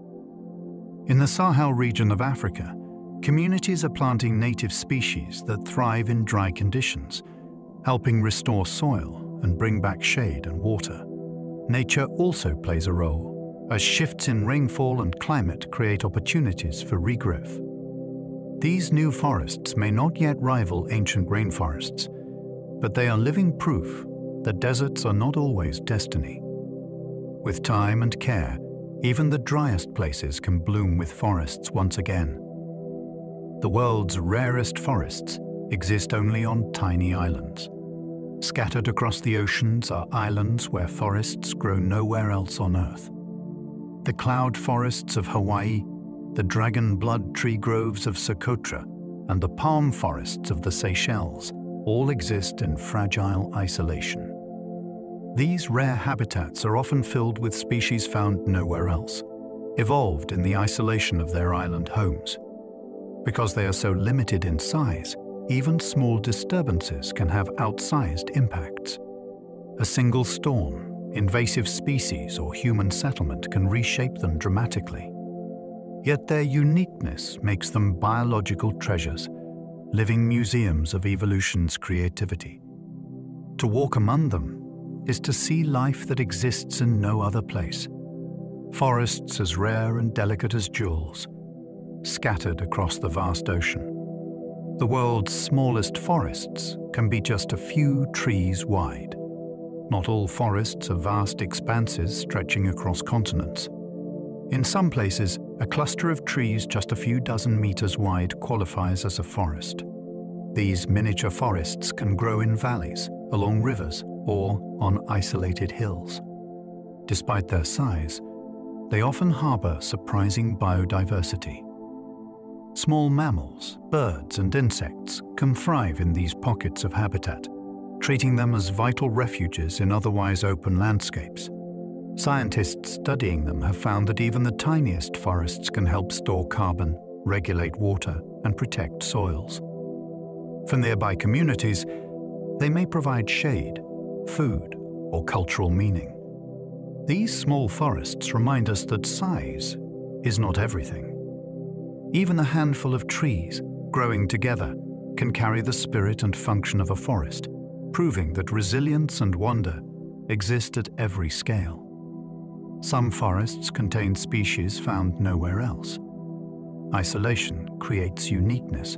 Speaker 1: In the Sahel region of Africa, communities are planting native species that thrive in dry conditions, helping restore soil and bring back shade and water. Nature also plays a role, as shifts in rainfall and climate create opportunities for regrowth. These new forests may not yet rival ancient rainforests, but they are living proof that deserts are not always destiny. With time and care, even the driest places can bloom with forests once again. The world's rarest forests exist only on tiny islands. Scattered across the oceans are islands where forests grow nowhere else on Earth. The cloud forests of Hawaii, the dragon blood tree groves of Socotra, and the palm forests of the Seychelles all exist in fragile isolation. These rare habitats are often filled with species found nowhere else, evolved in the isolation of their island homes. Because they are so limited in size, even small disturbances can have outsized impacts. A single storm, invasive species, or human settlement can reshape them dramatically. Yet their uniqueness makes them biological treasures, living museums of evolution's creativity. To walk among them is to see life that exists in no other place. Forests as rare and delicate as jewels, scattered across the vast ocean. The world's smallest forests can be just a few trees wide. Not all forests are vast expanses stretching across continents. In some places, a cluster of trees just a few dozen meters wide qualifies as a forest. These miniature forests can grow in valleys, along rivers, or on isolated hills. Despite their size, they often harbor surprising biodiversity. Small mammals, birds, and insects can thrive in these pockets of habitat, treating them as vital refuges in otherwise open landscapes. Scientists studying them have found that even the tiniest forests can help store carbon, regulate water, and protect soils. For nearby communities, they may provide shade, food, or cultural meaning. These small forests remind us that size is not everything. Even a handful of trees, growing together, can carry the spirit and function of a forest, proving that resilience and wonder exist at every scale. Some forests contain species found nowhere else. Isolation creates uniqueness.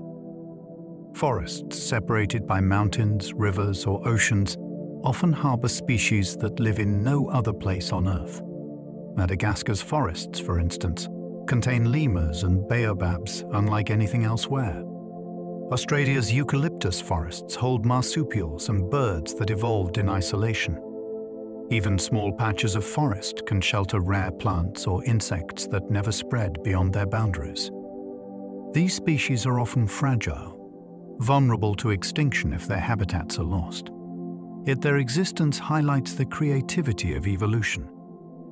Speaker 1: Forests separated by mountains, rivers, or oceans often harbor species that live in no other place on Earth. Madagascar's forests, for instance, contain lemurs and baobabs unlike anything elsewhere. Australia's eucalyptus forests hold marsupials and birds that evolved in isolation. Even small patches of forest can shelter rare plants or insects that never spread beyond their boundaries. These species are often fragile, vulnerable to extinction if their habitats are lost. Yet their existence highlights the creativity of evolution,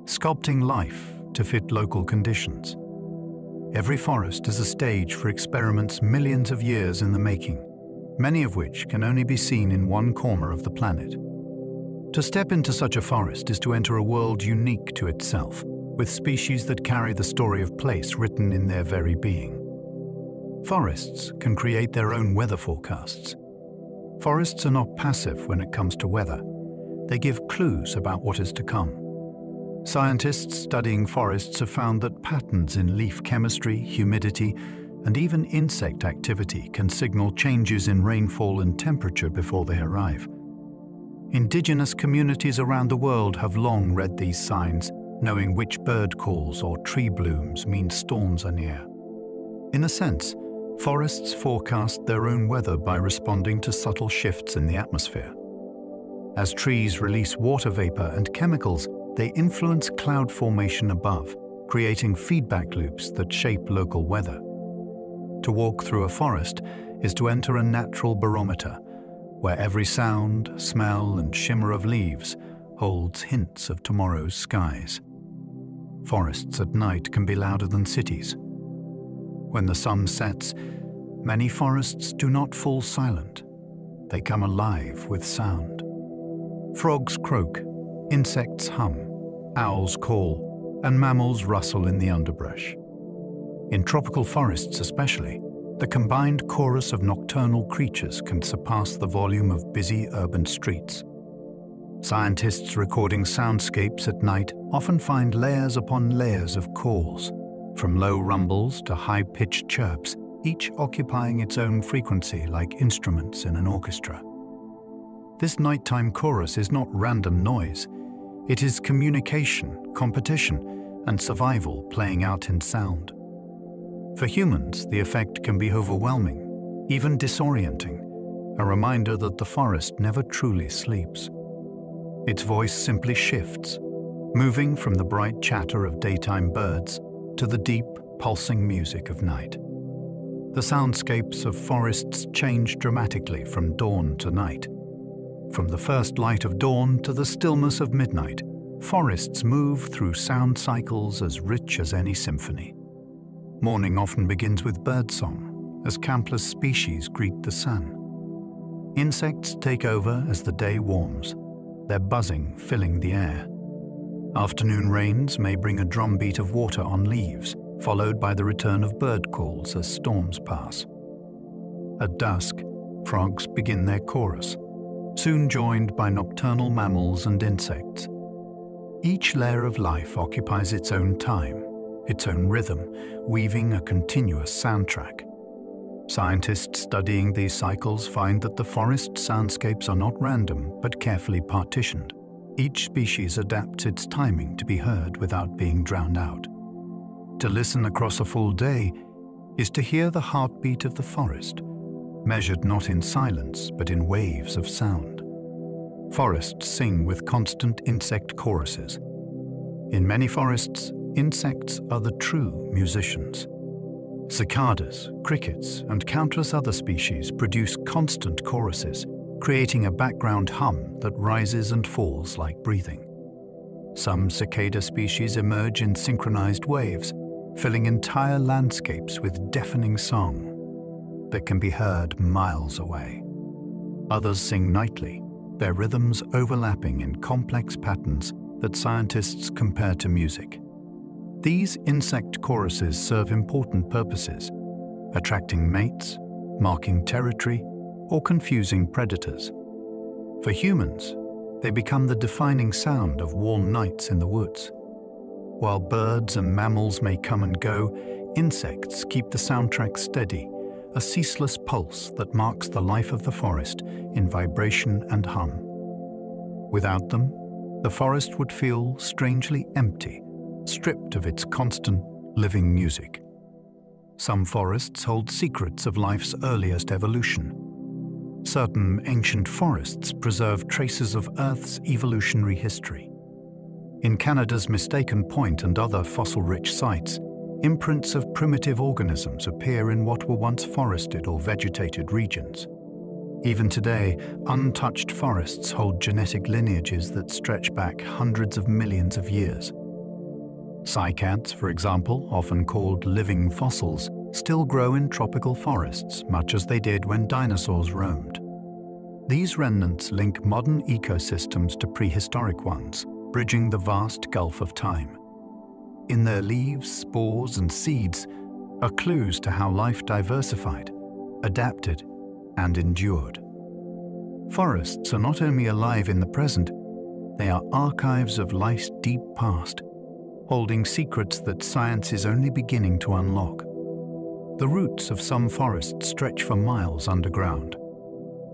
Speaker 1: sculpting life to fit local conditions. Every forest is a stage for experiments millions of years in the making, many of which can only be seen in one corner of the planet. To step into such a forest is to enter a world unique to itself, with species that carry the story of place written in their very being. Forests can create their own weather forecasts. Forests are not passive when it comes to weather. They give clues about what is to come. Scientists studying forests have found that patterns in leaf chemistry, humidity, and even insect activity can signal changes in rainfall and temperature before they arrive. Indigenous communities around the world have long read these signs, knowing which bird calls or tree blooms mean storms are near. In a sense, forests forecast their own weather by responding to subtle shifts in the atmosphere. As trees release water vapor and chemicals, they influence cloud formation above, creating feedback loops that shape local weather. To walk through a forest is to enter a natural barometer, where every sound, smell, and shimmer of leaves holds hints of tomorrow's skies. Forests at night can be louder than cities. When the sun sets, many forests do not fall silent. They come alive with sound. Frogs croak, insects hum, owls call, and mammals rustle in the underbrush. In tropical forests especially, the combined chorus of nocturnal creatures can surpass the volume of busy urban streets. Scientists recording soundscapes at night often find layers upon layers of calls, from low rumbles to high-pitched chirps, each occupying its own frequency like instruments in an orchestra. This nighttime chorus is not random noise. It is communication, competition, and survival playing out in sound. For humans, the effect can be overwhelming, even disorienting, a reminder that the forest never truly sleeps. Its voice simply shifts, moving from the bright chatter of daytime birds to the deep, pulsing music of night. The soundscapes of forests change dramatically from dawn to night. From the first light of dawn to the stillness of midnight, forests move through sound cycles as rich as any symphony. Morning often begins with birdsong, as countless species greet the sun. Insects take over as the day warms, their buzzing filling the air. Afternoon rains may bring a drumbeat of water on leaves, followed by the return of bird calls as storms pass. At dusk, frogs begin their chorus, soon joined by nocturnal mammals and insects. Each layer of life occupies its own time, its own rhythm, weaving a continuous soundtrack. Scientists studying these cycles find that the forest soundscapes are not random but carefully partitioned. Each species adapts its timing to be heard without being drowned out. To listen across a full day is to hear the heartbeat of the forest, measured not in silence but in waves of sound. Forests sing with constant insect choruses. In many forests, insects are the true musicians. Cicadas, crickets, and countless other species produce constant choruses, creating a background hum that rises and falls like breathing. Some cicada species emerge in synchronized waves, filling entire landscapes with deafening song that can be heard miles away. Others sing nightly, their rhythms overlapping in complex patterns that scientists compare to music. These insect choruses serve important purposes, attracting mates, marking territory, or confusing predators. For humans, they become the defining sound of warm nights in the woods. While birds and mammals may come and go, insects keep the soundtrack steady, a ceaseless pulse that marks the life of the forest in vibration and hum. Without them, the forest would feel strangely empty, stripped of its constant living music. Some forests hold secrets of life's earliest evolution. Certain ancient forests preserve traces of Earth's evolutionary history. In Canada's Mistaken Point and other fossil-rich sites, imprints of primitive organisms appear in what were once forested or vegetated regions. Even today, untouched forests hold genetic lineages that stretch back hundreds of millions of years. Cycads, for example, often called living fossils, still grow in tropical forests, much as they did when dinosaurs roamed. These remnants link modern ecosystems to prehistoric ones, bridging the vast gulf of time. In their leaves, spores, and seeds are clues to how life diversified, adapted, and endured. Forests are not only alive in the present, they are archives of life's deep past, holding secrets that science is only beginning to unlock. The roots of some forests stretch for miles underground.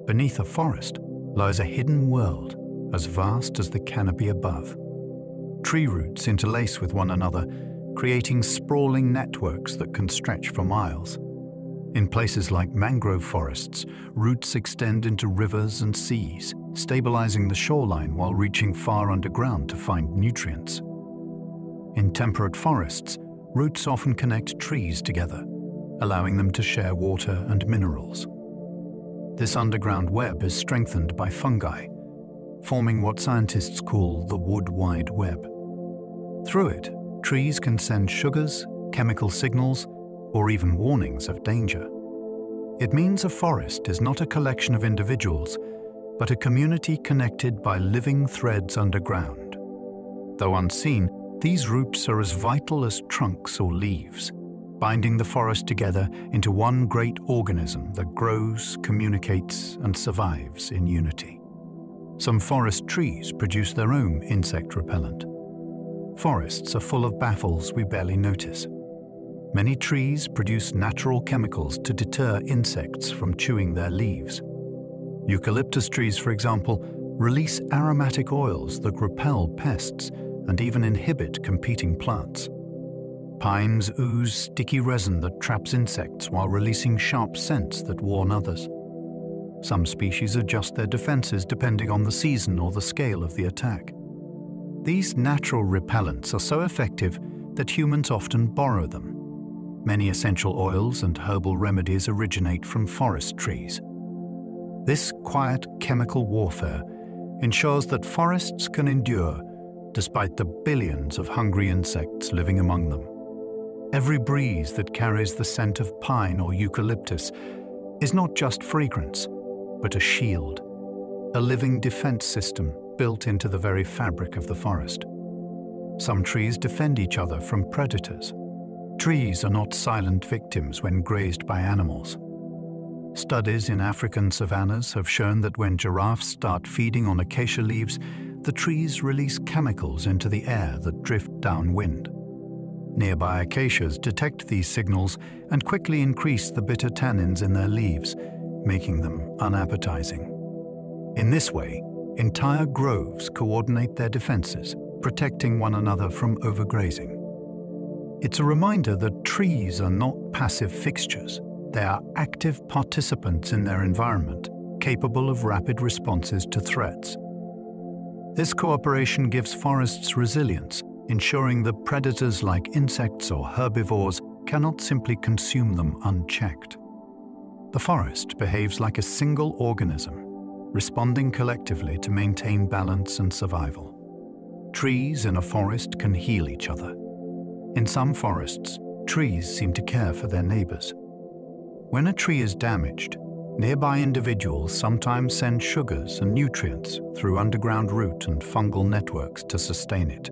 Speaker 1: Beneath a forest lies a hidden world as vast as the canopy above. Tree roots interlace with one another, creating sprawling networks that can stretch for miles. In places like mangrove forests, roots extend into rivers and seas, stabilizing the shoreline while reaching far underground to find nutrients. In temperate forests, roots often connect trees together, allowing them to share water and minerals. This underground web is strengthened by fungi, forming what scientists call the wood wide web. Through it, trees can send sugars, chemical signals, or even warnings of danger. It means a forest is not a collection of individuals, but a community connected by living threads underground. Though unseen, these roots are as vital as trunks or leaves, binding the forest together into one great organism that grows, communicates, and survives in unity. Some forest trees produce their own insect repellent. Forests are full of baffles we barely notice. Many trees produce natural chemicals to deter insects from chewing their leaves. Eucalyptus trees, for example, release aromatic oils that repel pests and even inhibit competing plants. Pines ooze sticky resin that traps insects while releasing sharp scents that warn others. Some species adjust their defenses depending on the season or the scale of the attack. These natural repellents are so effective that humans often borrow them. Many essential oils and herbal remedies originate from forest trees. This quiet chemical warfare ensures that forests can endure despite the billions of hungry insects living among them. Every breeze that carries the scent of pine or eucalyptus is not just fragrance, but a shield, a living defense system built into the very fabric of the forest. Some trees defend each other from predators. Trees are not silent victims when grazed by animals. Studies in African savannas have shown that when giraffes start feeding on acacia leaves, the trees release chemicals into the air that drift downwind. Nearby acacias detect these signals and quickly increase the bitter tannins in their leaves, making them unappetizing. In this way, entire groves coordinate their defenses, protecting one another from overgrazing. It's a reminder that trees are not passive fixtures. They are active participants in their environment, capable of rapid responses to threats. This cooperation gives forests resilience, ensuring that predators like insects or herbivores cannot simply consume them unchecked. The forest behaves like a single organism, responding collectively to maintain balance and survival. Trees in a forest can heal each other. In some forests, trees seem to care for their neighbors. When a tree is damaged, nearby individuals sometimes send sugars and nutrients through underground root and fungal networks to sustain it.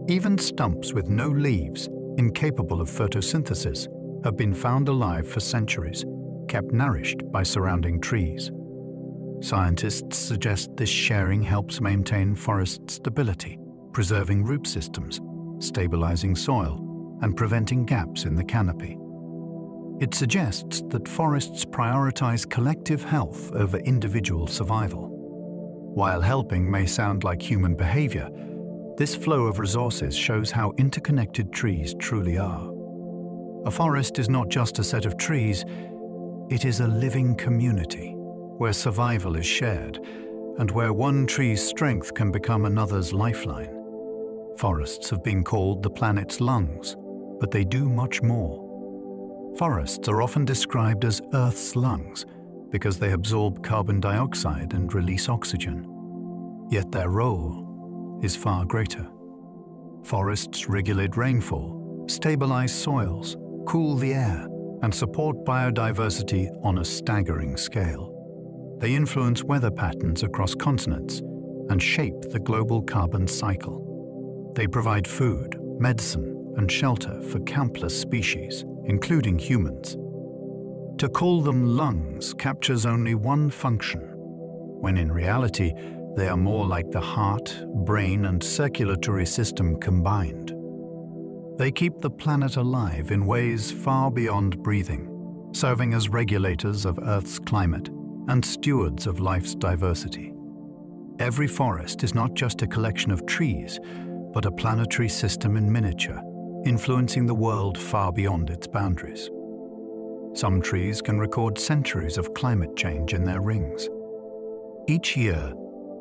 Speaker 1: Even stumps with no leaves, incapable of photosynthesis, have been found alive for centuries, kept nourished by surrounding trees. Scientists suggest this sharing helps maintain forest stability, preserving root systems, stabilizing soil and preventing gaps in the canopy. It suggests that forests prioritize collective health over individual survival. While helping may sound like human behavior, this flow of resources shows how interconnected trees truly are. A forest is not just a set of trees, it is a living community where survival is shared and where one tree's strength can become another's lifeline. Forests have been called the planet's lungs, but they do much more. Forests are often described as Earth's lungs because they absorb carbon dioxide and release oxygen. Yet their role is far greater. Forests regulate rainfall, stabilize soils, cool the air, and support biodiversity on a staggering scale. They influence weather patterns across continents and shape the global carbon cycle. They provide food, medicine, and shelter for countless species, including humans. To call them lungs captures only one function, when in reality they are more like the heart, brain, and circulatory system combined. They keep the planet alive in ways far beyond breathing, serving as regulators of Earth's climate and stewards of life's diversity. Every forest is not just a collection of trees, but a planetary system in miniature, influencing the world far beyond its boundaries. Some trees can record centuries of climate change in their rings. Each year,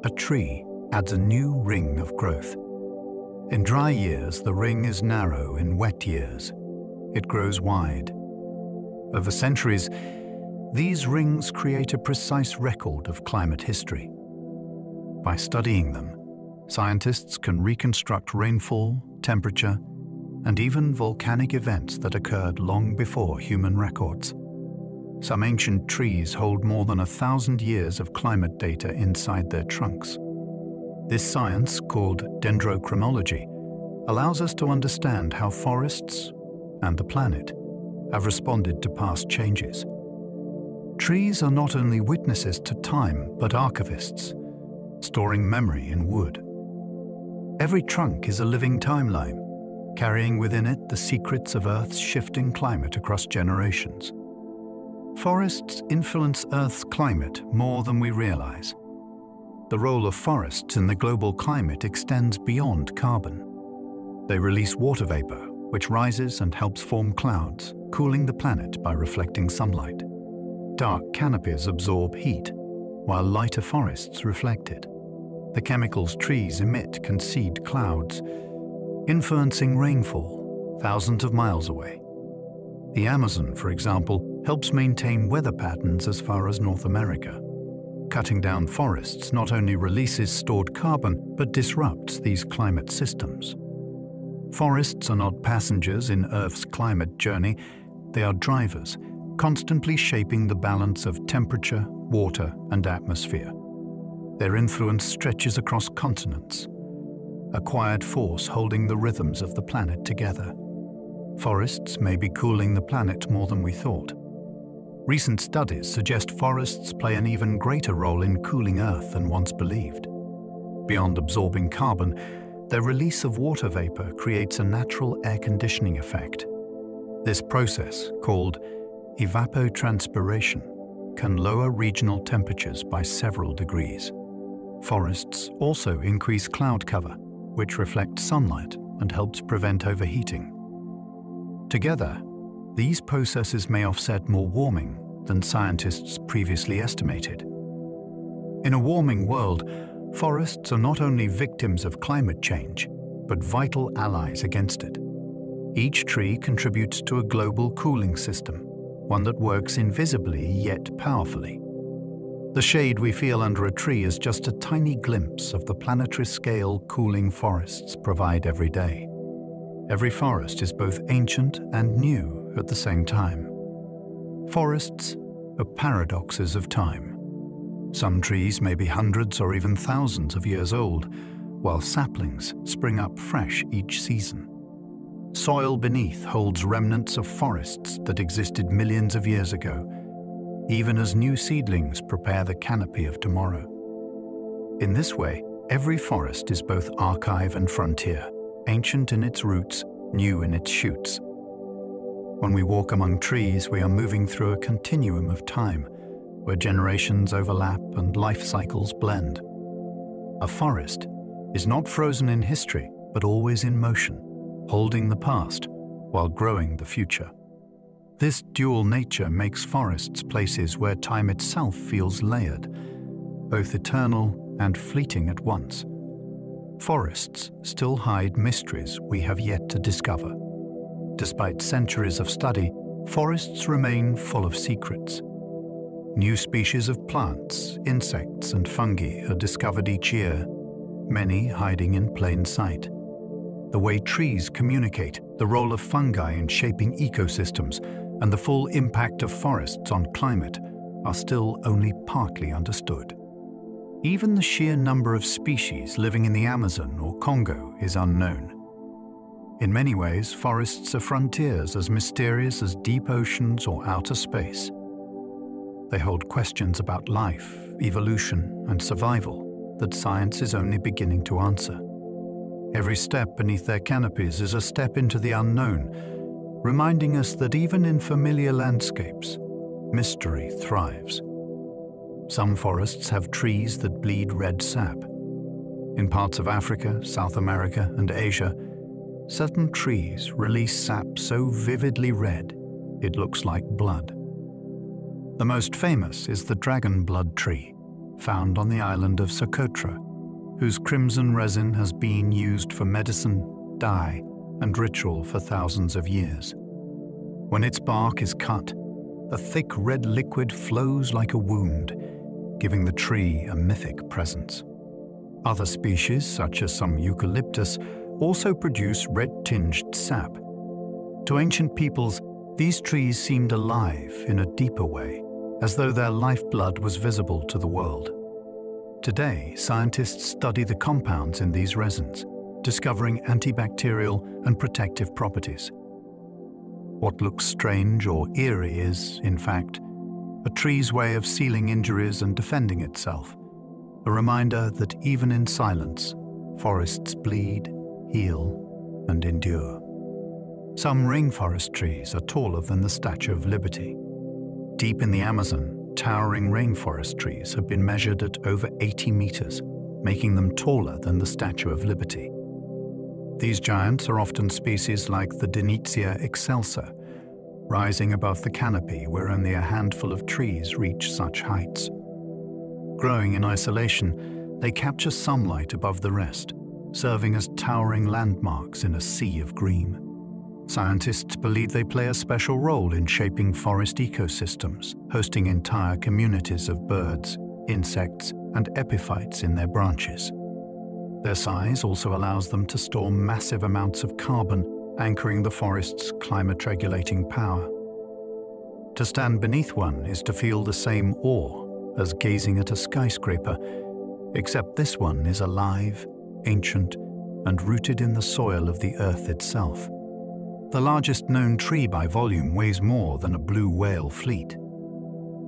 Speaker 1: a tree adds a new ring of growth. In dry years, the ring is narrow. In wet years, it grows wide. Over centuries, these rings create a precise record of climate history. By studying them, scientists can reconstruct rainfall, temperature, and even volcanic events that occurred long before human records. Some ancient trees hold more than 1,000 years of climate data inside their trunks. This science, called dendrochronology, allows us to understand how forests and the planet have responded to past changes. Trees are not only witnesses to time, but archivists, storing memory in wood. Every trunk is a living timeline, carrying within it the secrets of Earth's shifting climate across generations. Forests influence Earth's climate more than we realize. The role of forests in the global climate extends beyond carbon. They release water vapor, which rises and helps form clouds, cooling the planet by reflecting sunlight. Dark canopies absorb heat, while lighter forests reflect it. The chemicals trees emit can seed clouds, influencing rainfall thousands of miles away. The Amazon, for example, helps maintain weather patterns as far as North America. Cutting down forests not only releases stored carbon, but disrupts these climate systems. Forests are not passengers in Earth's climate journey, they are drivers, constantly shaping the balance of temperature, water, and atmosphere. Their influence stretches across continents, a quiet force holding the rhythms of the planet together. Forests may be cooling the planet more than we thought. Recent studies suggest forests play an even greater role in cooling Earth than once believed. Beyond absorbing carbon, their release of water vapor creates a natural air conditioning effect. This process, called evapotranspiration, can lower regional temperatures by several degrees. Forests also increase cloud cover, which reflects sunlight and helps prevent overheating. Together, these processes may offset more warming than scientists previously estimated. In a warming world, forests are not only victims of climate change, but vital allies against it. Each tree contributes to a global cooling system, one that works invisibly yet powerfully. The shade we feel under a tree is just a tiny glimpse of the planetary scale cooling forests provide every day. Every forest is both ancient and new at the same time. Forests are paradoxes of time. Some trees may be hundreds or even thousands of years old, while saplings spring up fresh each season. Soil beneath holds remnants of forests that existed millions of years ago, even as new seedlings prepare the canopy of tomorrow. In this way, every forest is both archive and frontier, ancient in its roots, new in its shoots. When we walk among trees, we are moving through a continuum of time, where generations overlap and life cycles blend. A forest is not frozen in history, but always in motion, holding the past while growing the future. This dual nature makes forests places where time itself feels layered, both eternal and fleeting at once. Forests still hide mysteries we have yet to discover. Despite centuries of study, forests remain full of secrets. New species of plants, insects, and fungi are discovered each year, many hiding in plain sight. The way trees communicate, the role of fungi in shaping ecosystems, and the full impact of forests on climate are still only partly understood. Even the sheer number of species living in the Amazon or Congo is unknown. In many ways, forests are frontiers as mysterious as deep oceans or outer space. They hold questions about life, evolution, and survival that science is only beginning to answer. Every step beneath their canopies is a step into the unknown, reminding us that even in familiar landscapes, mystery thrives. Some forests have trees that bleed red sap. In parts of Africa, South America, and Asia, certain trees release sap so vividly red it looks like blood. The most famous is the dragon blood tree, found on the island of Socotra, whose crimson resin has been used for medicine, dye, and ritual for thousands of years. When its bark is cut, the thick red liquid flows like a wound, giving the tree a mythic presence. Other species, such as some eucalyptus, also produce red-tinged sap. To ancient peoples, these trees seemed alive in a deeper way, as though their lifeblood was visible to the world. Today, scientists study the compounds in these resins, discovering antibacterial and protective properties. What looks strange or eerie is, in fact, a tree's way of sealing injuries and defending itself, a reminder that even in silence, forests bleed, heal, and endure. Some rainforest trees are taller than the Statue of Liberty. Deep in the Amazon, towering rainforest trees have been measured at over 80 meters, making them taller than the Statue of Liberty. These giants are often species like the Denitzia excelsa, rising above the canopy where only a handful of trees reach such heights. Growing in isolation, they capture sunlight above the rest, serving as towering landmarks in a sea of green. Scientists believe they play a special role in shaping forest ecosystems, hosting entire communities of birds, insects, and epiphytes in their branches. Their size also allows them to store massive amounts of carbon, anchoring the forest's climate-regulating power. To stand beneath one is to feel the same awe as gazing at a skyscraper, except this one is alive, ancient, and rooted in the soil of the earth itself. The largest known tree by volume weighs more than a blue whale fleet.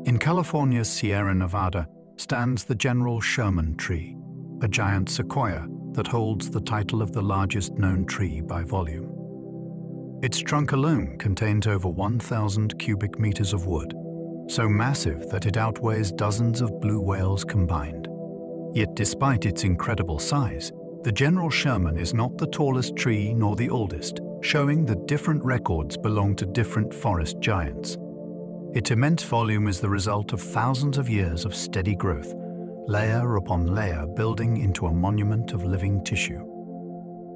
Speaker 1: In California's Sierra Nevada stands the General Sherman tree, a giant sequoia that holds the title of the largest known tree by volume. Its trunk alone contains over 1,000 cubic meters of wood, so massive that it outweighs dozens of blue whales combined. Yet despite its incredible size, the General Sherman is not the tallest tree nor the oldest, showing that different records belong to different forest giants. Its immense volume is the result of thousands of years of steady growth, layer upon layer building into a monument of living tissue.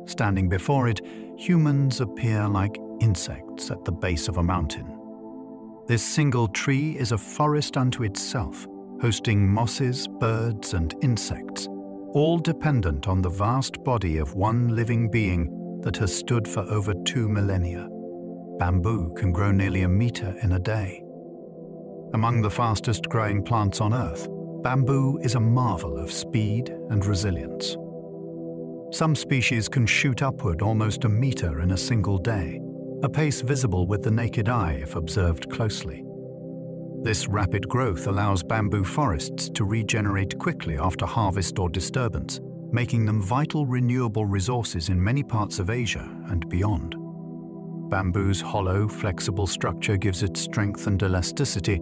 Speaker 1: Standing before it, humans appear like insects at the base of a mountain. This single tree is a forest unto itself, hosting mosses, birds, and insects, all dependent on the vast body of one living being that has stood for over 2 millennia. Bamboo can grow nearly a meter in a day. Among the fastest growing plants on Earth, bamboo is a marvel of speed and resilience. Some species can shoot upward almost a meter in a single day, a pace visible with the naked eye if observed closely. This rapid growth allows bamboo forests to regenerate quickly after harvest or disturbance, making them vital renewable resources in many parts of Asia and beyond. Bamboo's hollow, flexible structure gives it strength and elasticity,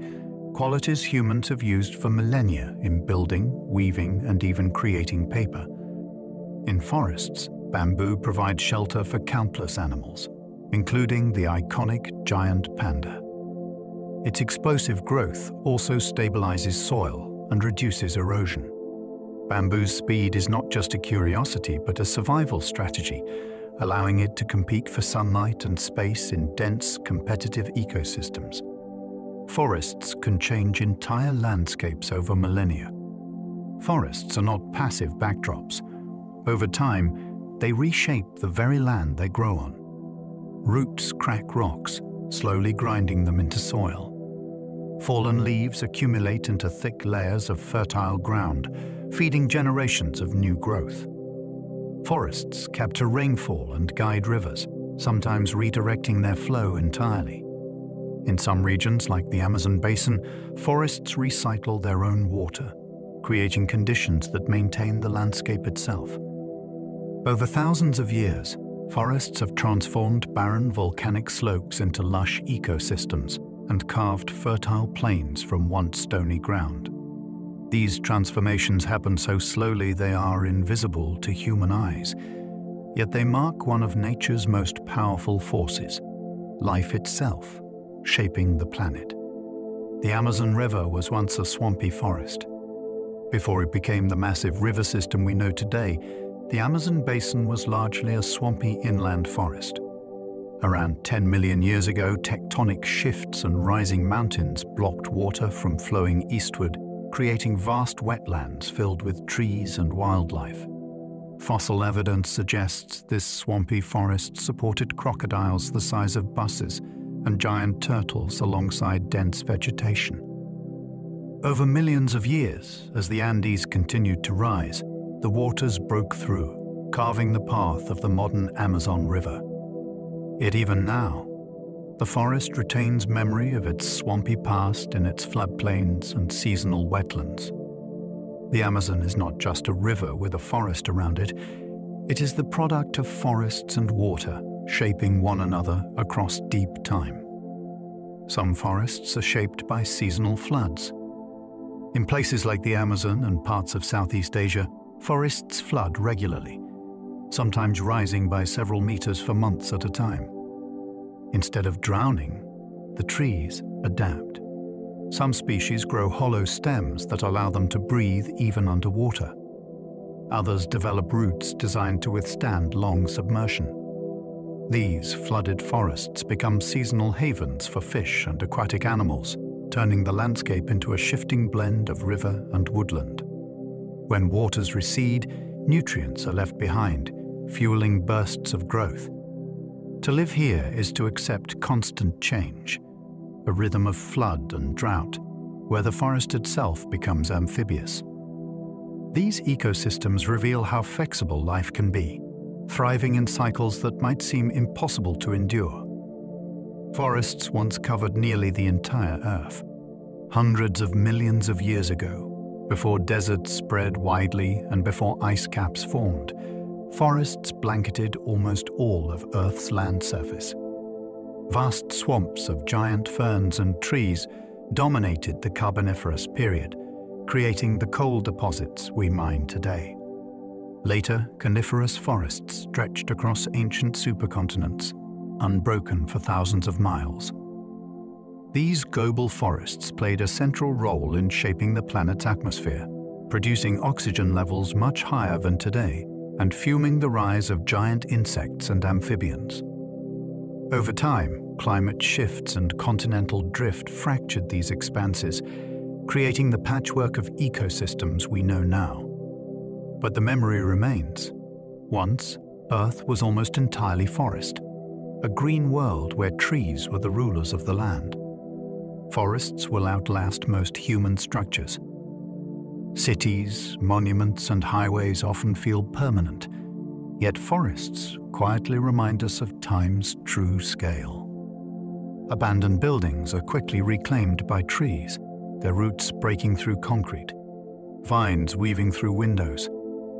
Speaker 1: qualities humans have used for millennia in building, weaving, and even creating paper. In forests, bamboo provides shelter for countless animals, including the iconic giant panda. Its explosive growth also stabilizes soil and reduces erosion. Bamboo's speed is not just a curiosity, but a survival strategy, allowing it to compete for sunlight and space in dense, competitive ecosystems. Forests can change entire landscapes over millennia. Forests are not passive backdrops. Over time, they reshape the very land they grow on. Roots crack rocks, slowly grinding them into soil. Fallen leaves accumulate into thick layers of fertile ground, feeding generations of new growth. Forests capture rainfall and guide rivers, sometimes redirecting their flow entirely. In some regions, like the Amazon basin, forests recycle their own water, creating conditions that maintain the landscape itself. Over thousands of years, forests have transformed barren volcanic slopes into lush ecosystems and carved fertile plains from once stony ground. These transformations happen so slowly they are invisible to human eyes, yet they mark one of nature's most powerful forces, life itself, shaping the planet. The Amazon River was once a swampy forest. Before it became the massive river system we know today, the Amazon basin was largely a swampy inland forest. Around 10 million years ago, tectonic shifts and rising mountains blocked water from flowing eastward, creating vast wetlands filled with trees and wildlife. Fossil evidence suggests this swampy forest supported crocodiles the size of buses and giant turtles alongside dense vegetation. Over millions of years, as the Andes continued to rise, the waters broke through, carving the path of the modern Amazon River. Yet even now, the forest retains memory of its swampy past in its floodplains and seasonal wetlands. The Amazon is not just a river with a forest around it. It is the product of forests and water shaping one another across deep time. Some forests are shaped by seasonal floods. In places like the Amazon and parts of Southeast Asia, forests flood regularly, sometimes rising by several meters for months at a time. Instead of drowning, the trees adapt. Some species grow hollow stems that allow them to breathe even underwater. Others develop roots designed to withstand long submersion. These flooded forests become seasonal havens for fish and aquatic animals, turning the landscape into a shifting blend of river and woodland. When waters recede, nutrients are left behind, fueling bursts of growth. To live here is to accept constant change, a rhythm of flood and drought, where the forest itself becomes amphibious. These ecosystems reveal how flexible life can be, thriving in cycles that might seem impossible to endure. Forests once covered nearly the entire Earth. Hundreds of millions of years ago, before deserts spread widely and before ice caps formed, forests blanketed almost all of Earth's land surface. Vast swamps of giant ferns and trees dominated the Carboniferous period, creating the coal deposits we mine today. Later, coniferous forests stretched across ancient supercontinents, unbroken for thousands of miles. These global forests played a central role in shaping the planet's atmosphere, producing oxygen levels much higher than today and fueling the rise of giant insects and amphibians. Over time, climate shifts and continental drift fractured these expanses, creating the patchwork of ecosystems we know now. But the memory remains. Once, Earth was almost entirely forest, a green world where trees were the rulers of the land. Forests will outlast most human structures. Cities, monuments, and highways often feel permanent, yet forests quietly remind us of time's true scale. Abandoned buildings are quickly reclaimed by trees, their roots breaking through concrete, vines weaving through windows,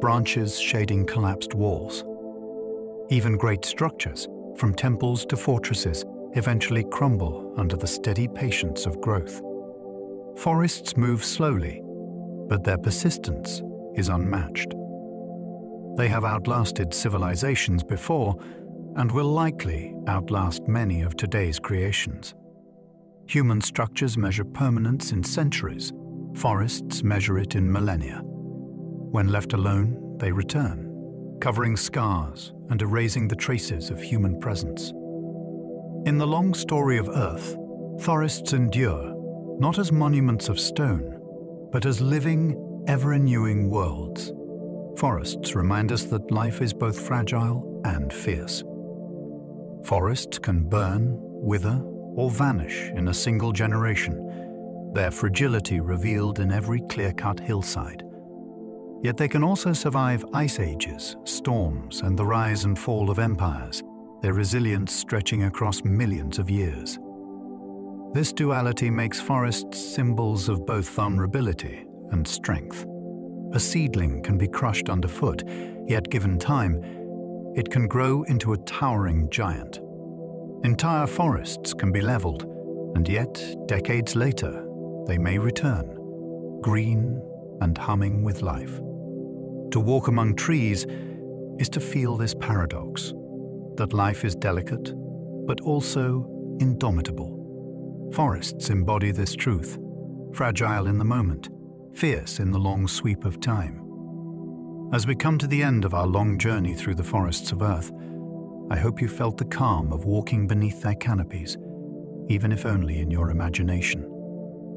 Speaker 1: branches shading collapsed walls. Even great structures, from temples to fortresses, eventually crumble under the steady patience of growth. Forests move slowly, but their persistence is unmatched. They have outlasted civilizations before and will likely outlast many of today's creations. Human structures measure permanence in centuries. Forests measure it in millennia. When left alone, they return, covering scars and erasing the traces of human presence. In the long story of Earth, forests endure, not as monuments of stone, but as living, ever-renewing worlds. Forests remind us that life is both fragile and fierce. Forests can burn, wither, or vanish in a single generation, their fragility revealed in every clear-cut hillside. Yet they can also survive ice ages, storms, and the rise and fall of empires, their resilience stretching across millions of years. This duality makes forests symbols of both vulnerability and strength. A seedling can be crushed underfoot, yet given time, it can grow into a towering giant. Entire forests can be leveled, and yet, decades later, they may return, green and humming with life. To walk among trees is to feel this paradox, that life is delicate, but also indomitable. Forests embody this truth, fragile in the moment, fierce in the long sweep of time. As we come to the end of our long journey through the forests of Earth, I hope you felt the calm of walking beneath their canopies, even if only in your imagination.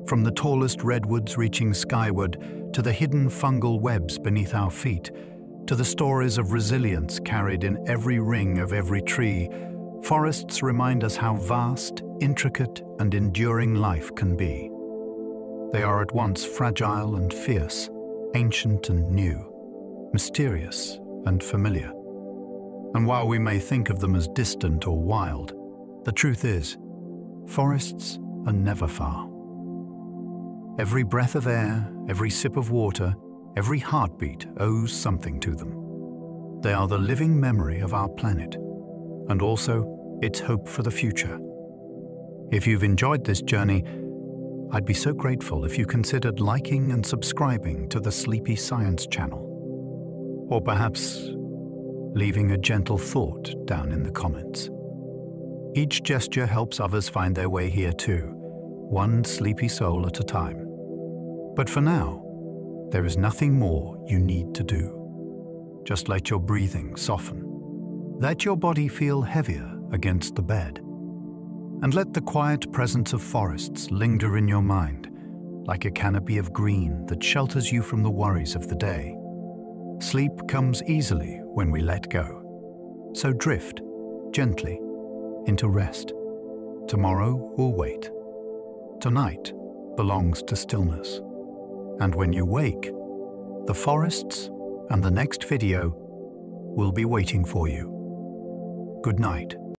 Speaker 1: From the tallest redwoods reaching skyward to the hidden fungal webs beneath our feet, to the stories of resilience carried in every ring of every tree, forests remind us how vast, intricate, and enduring life can be. They are at once fragile and fierce, ancient and new, mysterious and familiar. And while we may think of them as distant or wild, the truth is, forests are never far. Every breath of air, every sip of water, every heartbeat owes something to them. They are the living memory of our planet, and also its hope for the future. If you've enjoyed this journey, I'd be so grateful if you considered liking and subscribing to the Sleepy Science channel. Or perhaps leaving a gentle thought down in the comments. Each gesture helps others find their way here too, one sleepy soul at a time. But for now, there is nothing more you need to do. Just let your breathing soften. Let your body feel heavier against the bed. And let the quiet presence of forests linger in your mind, like a canopy of green that shelters you from the worries of the day. Sleep comes easily when we let go. So drift, gently, into rest. Tomorrow will wait. Tonight belongs to stillness. And when you wake, the forests and the next video will be waiting for you. Good night.